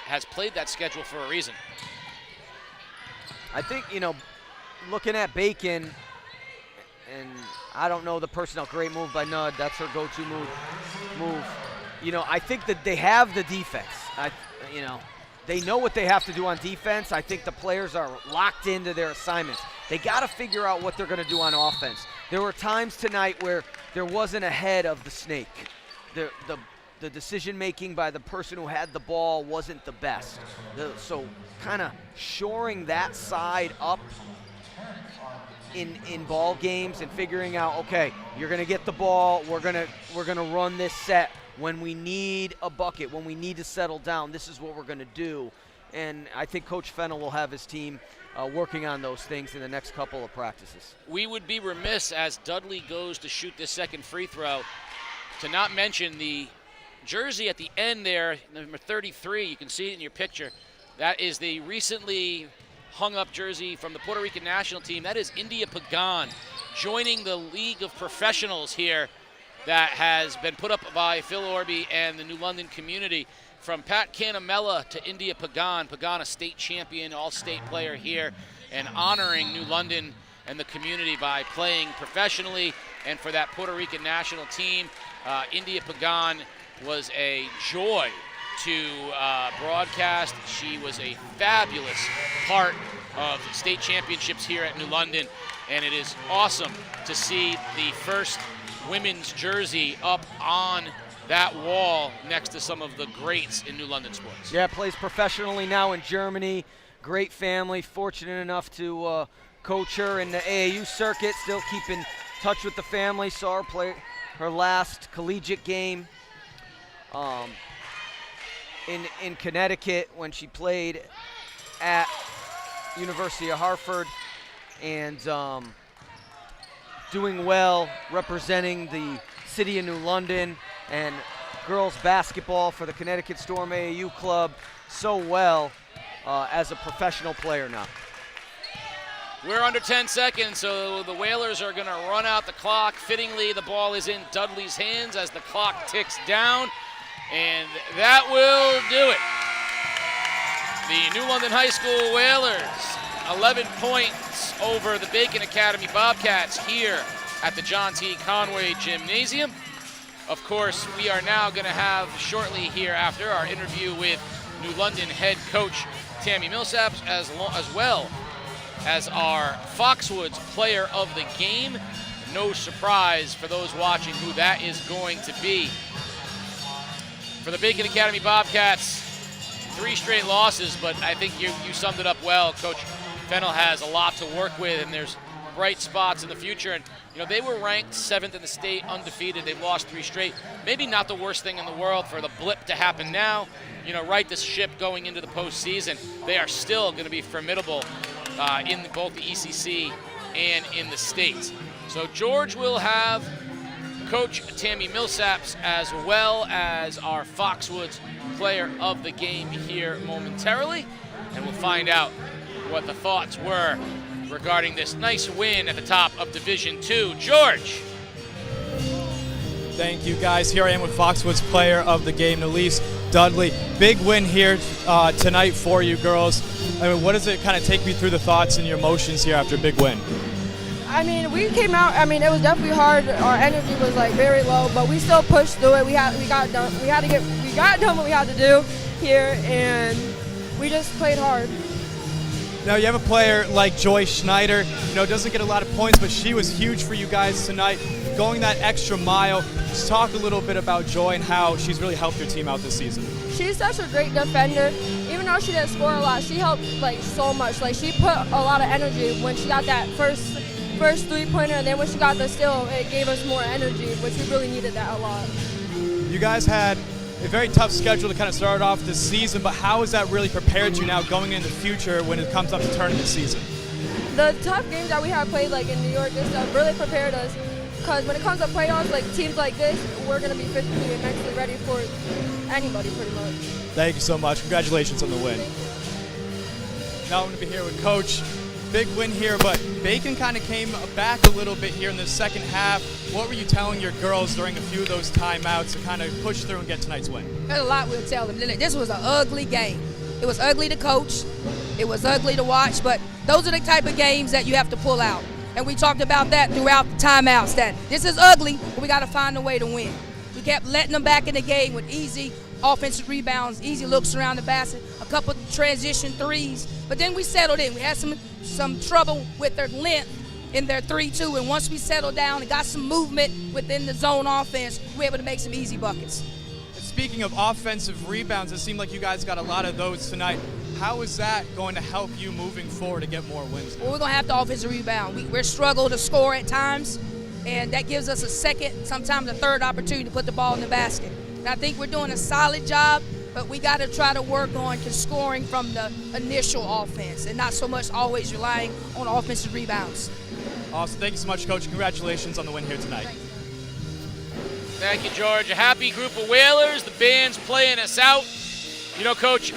has played that schedule for a reason. I think, looking at Bacon, and I don't know the personnel, great move by Nud. That's her go-to move. I think that they have the defense. They know what they have to do on defense. I think the players are locked into their assignments. They got to figure out what they're going to do on offense. There were times tonight where there wasn't a head of the snake. The decision-making by the person who had the ball wasn't the best. So kind of shoring that side up in ball games and figuring out, okay, you're going to get the ball. We're going to run this set. When we need a bucket, when we need to settle down, this is what we're going to do. And I think Coach Fennell will have his team working on those things in the next couple of practices. We would be remiss as Dudley goes to shoot this second free throw to not mention the jersey at the end there, number 33. You can see it in your picture. That is the recently hung-up jersey from the Puerto Rican national team. That is India Pagan joining the League of Professionals here that has been put up by Phil Orby and the New London community. From Pat Canamella to India Pagan. Pagan, a state champion, all-state player here, and honoring New London and the community by playing professionally. And for that Puerto Rican national team, India Pagan was a joy to broadcast. She was a fabulous part of state championships here at New London, and it is awesome to see the first women's jersey up on that wall next to some of the greats in New London sports. Yeah, plays professionally now in Germany. Great family, fortunate enough to coach her in the AAU circuit, still keep in touch with the family. Saw her play her last collegiate game in Connecticut when she played at University of Hartford, and doing well, representing the city of New London and girls basketball for the Connecticut Storm AAU club so well as a professional player now. We're under 10 seconds, so the Whalers are going to run out the clock. Fittingly, the ball is in Dudley's hands as the clock ticks down, and that will do it. The New London High School Whalers, 11 points over the Bacon Academy Bobcats here at the John T. Conway Gymnasium. Of course, we are now going to have shortly hereafter our interview with New London head coach Tammy Millsap, as well as our Foxwoods player of the game. No surprise for those watching who that is going to be. For the Bacon Academy Bobcats, 3 straight losses, but I think you summed it up well. Coach Fennell has a lot to work with, and there's bright spots in the future. And they were ranked 7th in the state, undefeated. They've lost 3 straight. Maybe not the worst thing in the world for the blip to happen now. Right this ship going into the postseason. They are still going to be formidable in both the ECC and in the state. So George will have Coach Tammy Millsaps, as well as our Foxwoods player of the game here momentarily. And we'll find out what the thoughts were regarding this nice win at the top of Division II. George. Thank you, guys. Here I am with Foxwoods player of the game, Elise Dudley. Big win here tonight for you girls. I mean, what does it kind of take me through the thoughts and your emotions here after a big win? I mean, we came out. I mean, it was definitely hard. Our energy was like very low, but we still pushed through it. We got done. We got done what we had to do here, and we just played hard. Now you have a player like Joy Schneider, doesn't get a lot of points, but she was huge for you guys tonight, going that extra mile. Just talk a little bit about Joy and how she's really helped your team out this season. She's such a great defender. Even though she didn't score a lot, she helped like so much. Like she put a lot of energy when she got that first three-pointer, and then when she got the steal, it gave us more energy, which we really needed that a lot. You guys had a very tough schedule to kind of start off this season, but how has that really prepared you now going into the future when it comes up to tournament season? The tough games that we have played like in New York and stuff really prepared us, because when it comes to playoffs, like teams like this, we're going to be physically and mentally ready for anybody pretty much. Thank you so much. Congratulations on the win. Now I'm going to be here with Coach. Big win here, but Bacon kind of came back a little bit here in the second half. What were you telling your girls during a few of those timeouts to kind of push through and get tonight's win? There's a lot we'll tell them. This was an ugly game. It was ugly to coach. It was ugly to watch, but those are the type of games that you have to pull out. And we talked about that throughout the timeouts, that this is ugly, but we got to find a way to win. We kept letting them back in the game with easy offensive rebounds, easy looks around the basket, a couple transition threes, but then we settled in. We had some trouble with their length in their 3-2, and once we settled down and got some movement within the zone offense, we were able to make some easy buckets. And speaking of offensive rebounds, it seemed like you guys got a lot of those tonight. How is that going to help you moving forward to get more wins? Well, we're going to have to offensive rebound. We're struggle to score at times, and that gives us a second, sometimes a third opportunity to put the ball in the basket. And I think we're doing a solid job, but we got to try to work on scoring from the initial offense and not so much always relying on offensive rebounds. Awesome. Thank you so much, Coach. Congratulations on the win here tonight. Thank you, George. A happy group of Whalers. The band's playing us out. Coach,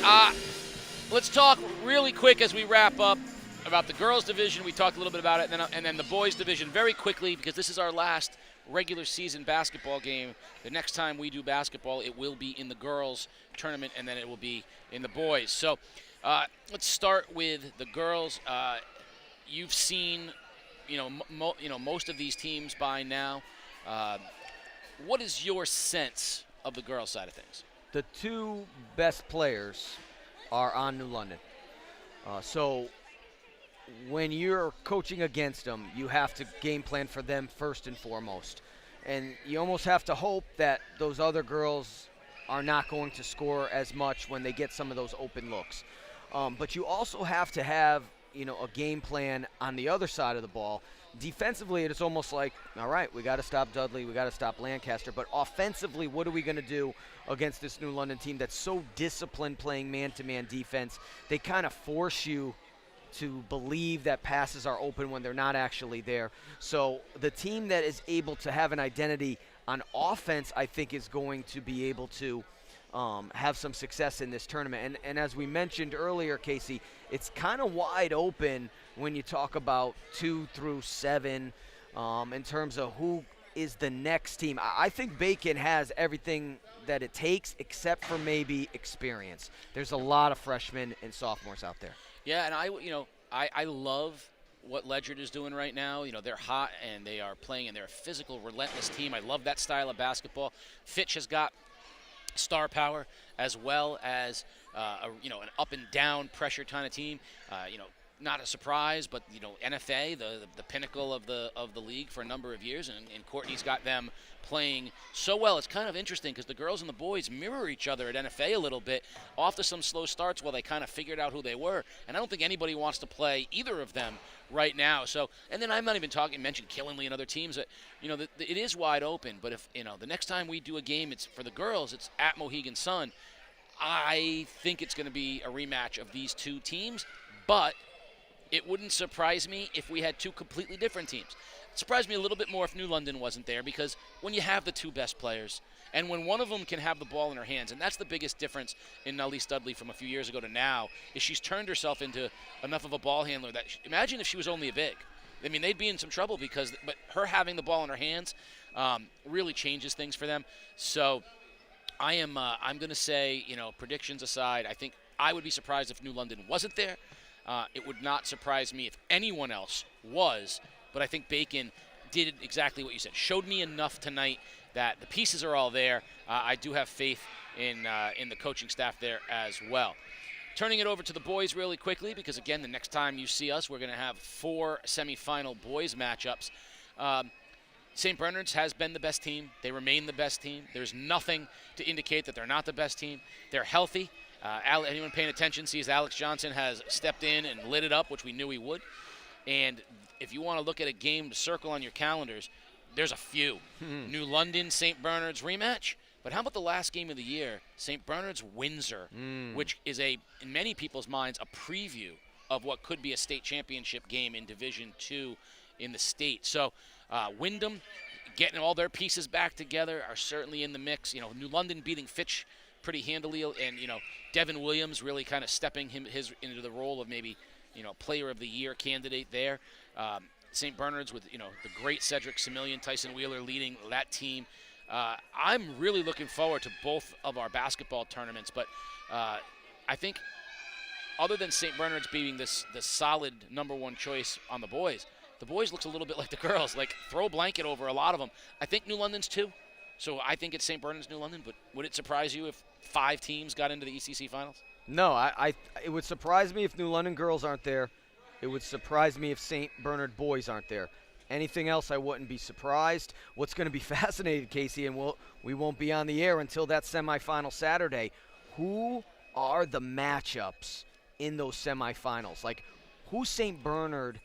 let's talk really quick as we wrap up about the girls' division. We talked a little bit about it, and then the boys' division very quickly, because this is our last regular season basketball game. The next time we do basketball, it will be in the girls' tournament, and then it will be in the boys. So let's start with the girls. You've seen, most of these teams by now. What is your sense of the girls' side of things? The two best players are on New London. So when you're coaching against them, you have to game plan for them first and foremost. And you almost have to hope that those other girls are not going to score as much when they get some of those open looks. But you also have to have, a game plan on the other side of the ball. Defensively, it's almost like, all right, we got to stop Dudley, we got to stop Lancaster. But offensively, what are we going to do against this New London team that's so disciplined playing man-to-man defense? They kind of force you to believe that passes are open when they're not actually there. So the team that is able to have an identity on offense, I think, is going to be able to have some success in this tournament. And as we mentioned earlier, Casey, it's kind of wide open when you talk about 2 through 7 in terms of who is the next team. I think Bacon has everything that it takes except for maybe experience. There's a lot of freshmen and sophomores out there. Yeah, and I love what Ledger is doing right now. They're hot and they are playing, and they're a physical, relentless team. I love that style of basketball. Fitch has got star power as well as an up and down pressure kind of team. Not a surprise, but NFA, the pinnacle of the league for a number of years, and Courtney's got them playing so well. It's kind of interesting because the girls and the boys mirror each other at NFA a little bit, off to some slow starts while they kind of figured out who they were. And I don't think anybody wants to play either of them right now. So, and then I'm not even mentioned Killenly and other teams that, it is wide open. But if, the next time we do a game, it's for the girls, it's at Mohegan Sun. I think it's going to be a rematch of these two teams, but it wouldn't surprise me if we had two completely different teams. Surprised me a little bit more if New London wasn't there, because when you have the two best players and when one of them can have the ball in her hands, and that's the biggest difference in Nellie Studley from a few years ago to now, is she's turned herself into enough of a ball handler that imagine if she was only a big. I mean, they'd be in some trouble but her having the ball in her hands really changes things for them. So I'm going to say, predictions aside, I think I would be surprised if New London wasn't there. It would not surprise me if anyone else was, but I think Bacon did exactly what you said. Showed me enough tonight that the pieces are all there. I do have faith in the coaching staff there as well. Turning it over to the boys really quickly, because, again, the next time you see us, we're going to have 4 semifinal boys matchups. St. Bernard's has been the best team. They remain the best team. There's nothing to indicate that they're not the best team. They're healthy. Anyone paying attention sees Alex Johnson has stepped in and lit it up, which we knew he would. And if you want to look at a game to circle on your calendars, there's a few. New London, St. Bernard's rematch. But how about the last game of the year, St. Bernard's Windsor, which is in many people's minds, a preview of what could be a state championship game in Division II in the state. So Wyndham, getting all their pieces back together, are certainly in the mix. New London beating Fitch pretty handily, and Devin Williams really kind of stepping into the role of maybe player of the year candidate there. St. Bernard's with the great Cedric Similian, Tyson Wheeler leading that team. I'm really looking forward to both of our basketball tournaments, but I think other than St. Bernard's being the solid #1 choice on the boys looks a little bit like the girls, like throw a blanket over a lot of them. I think New London's too. So I think it's St. Bernard's, New London, but would it surprise you if 5 teams got into the ECC finals? No, it would surprise me if New London girls aren't there. It would surprise me if St. Bernard boys aren't there. Anything else, I wouldn't be surprised. What's going to be fascinating, Casey, and we won't be on the air until that semifinal Saturday. Who are the matchups in those semifinals? Like, who's St. Bernard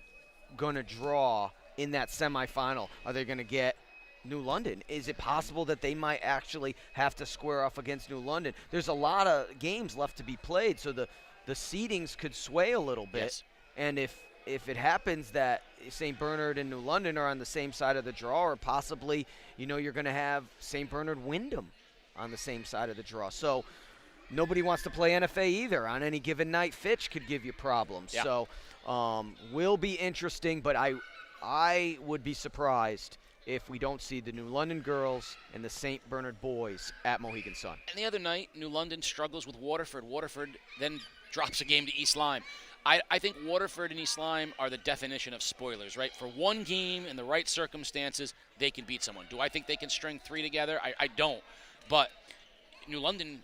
going to draw in that semifinal? Are they going to get New London? Is it possible that they might actually have to square off against New London? There's a lot of games left to be played, so the seedings could sway a little bit. Yes. And if it happens that St. Bernard and New London are on the same side of the draw, or possibly, you're going to have St. Bernard Wyndham on the same side of the draw. So nobody wants to play NFA either. On any given night, Fitch could give you problems. Yeah. So will be interesting, but I would be surprised if we don't see the New London girls and the St. Bernard boys at Mohegan Sun. And the other night, New London struggles with Waterford. Waterford then drops a game to East Lyme. I think Waterford and East Lyme are the definition of spoilers, right? For one game in the right circumstances, they can beat someone. Do I think they can string 3 together? I don't. But New London,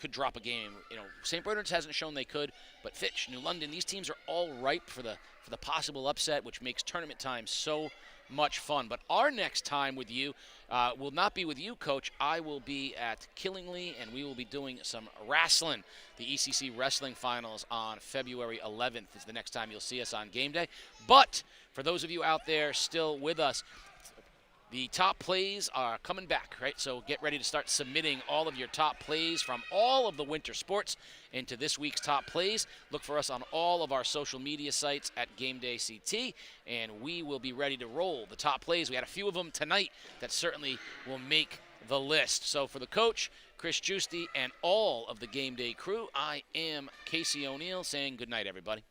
could drop a game. St. Bernard's hasn't shown they could, but Fitch, New London, these teams are all ripe for the possible upset, which makes tournament time so much fun. But our next time with you will not be with you, Coach. I will be at Killingly, and we will be doing some wrestling. The ECC Wrestling Finals on February 11th is the next time you'll see us on game day. But for those of you out there still with us, the top plays are coming back, right? So get ready to start submitting all of your top plays from all of the winter sports into this week's top plays. Look for us on all of our social media sites at Game Day CT, and we will be ready to roll the top plays. We had a few of them tonight that certainly will make the list. So for the coach, Chris Giusti, and all of the Game Day crew, I am Casey O'Neill saying good night, everybody.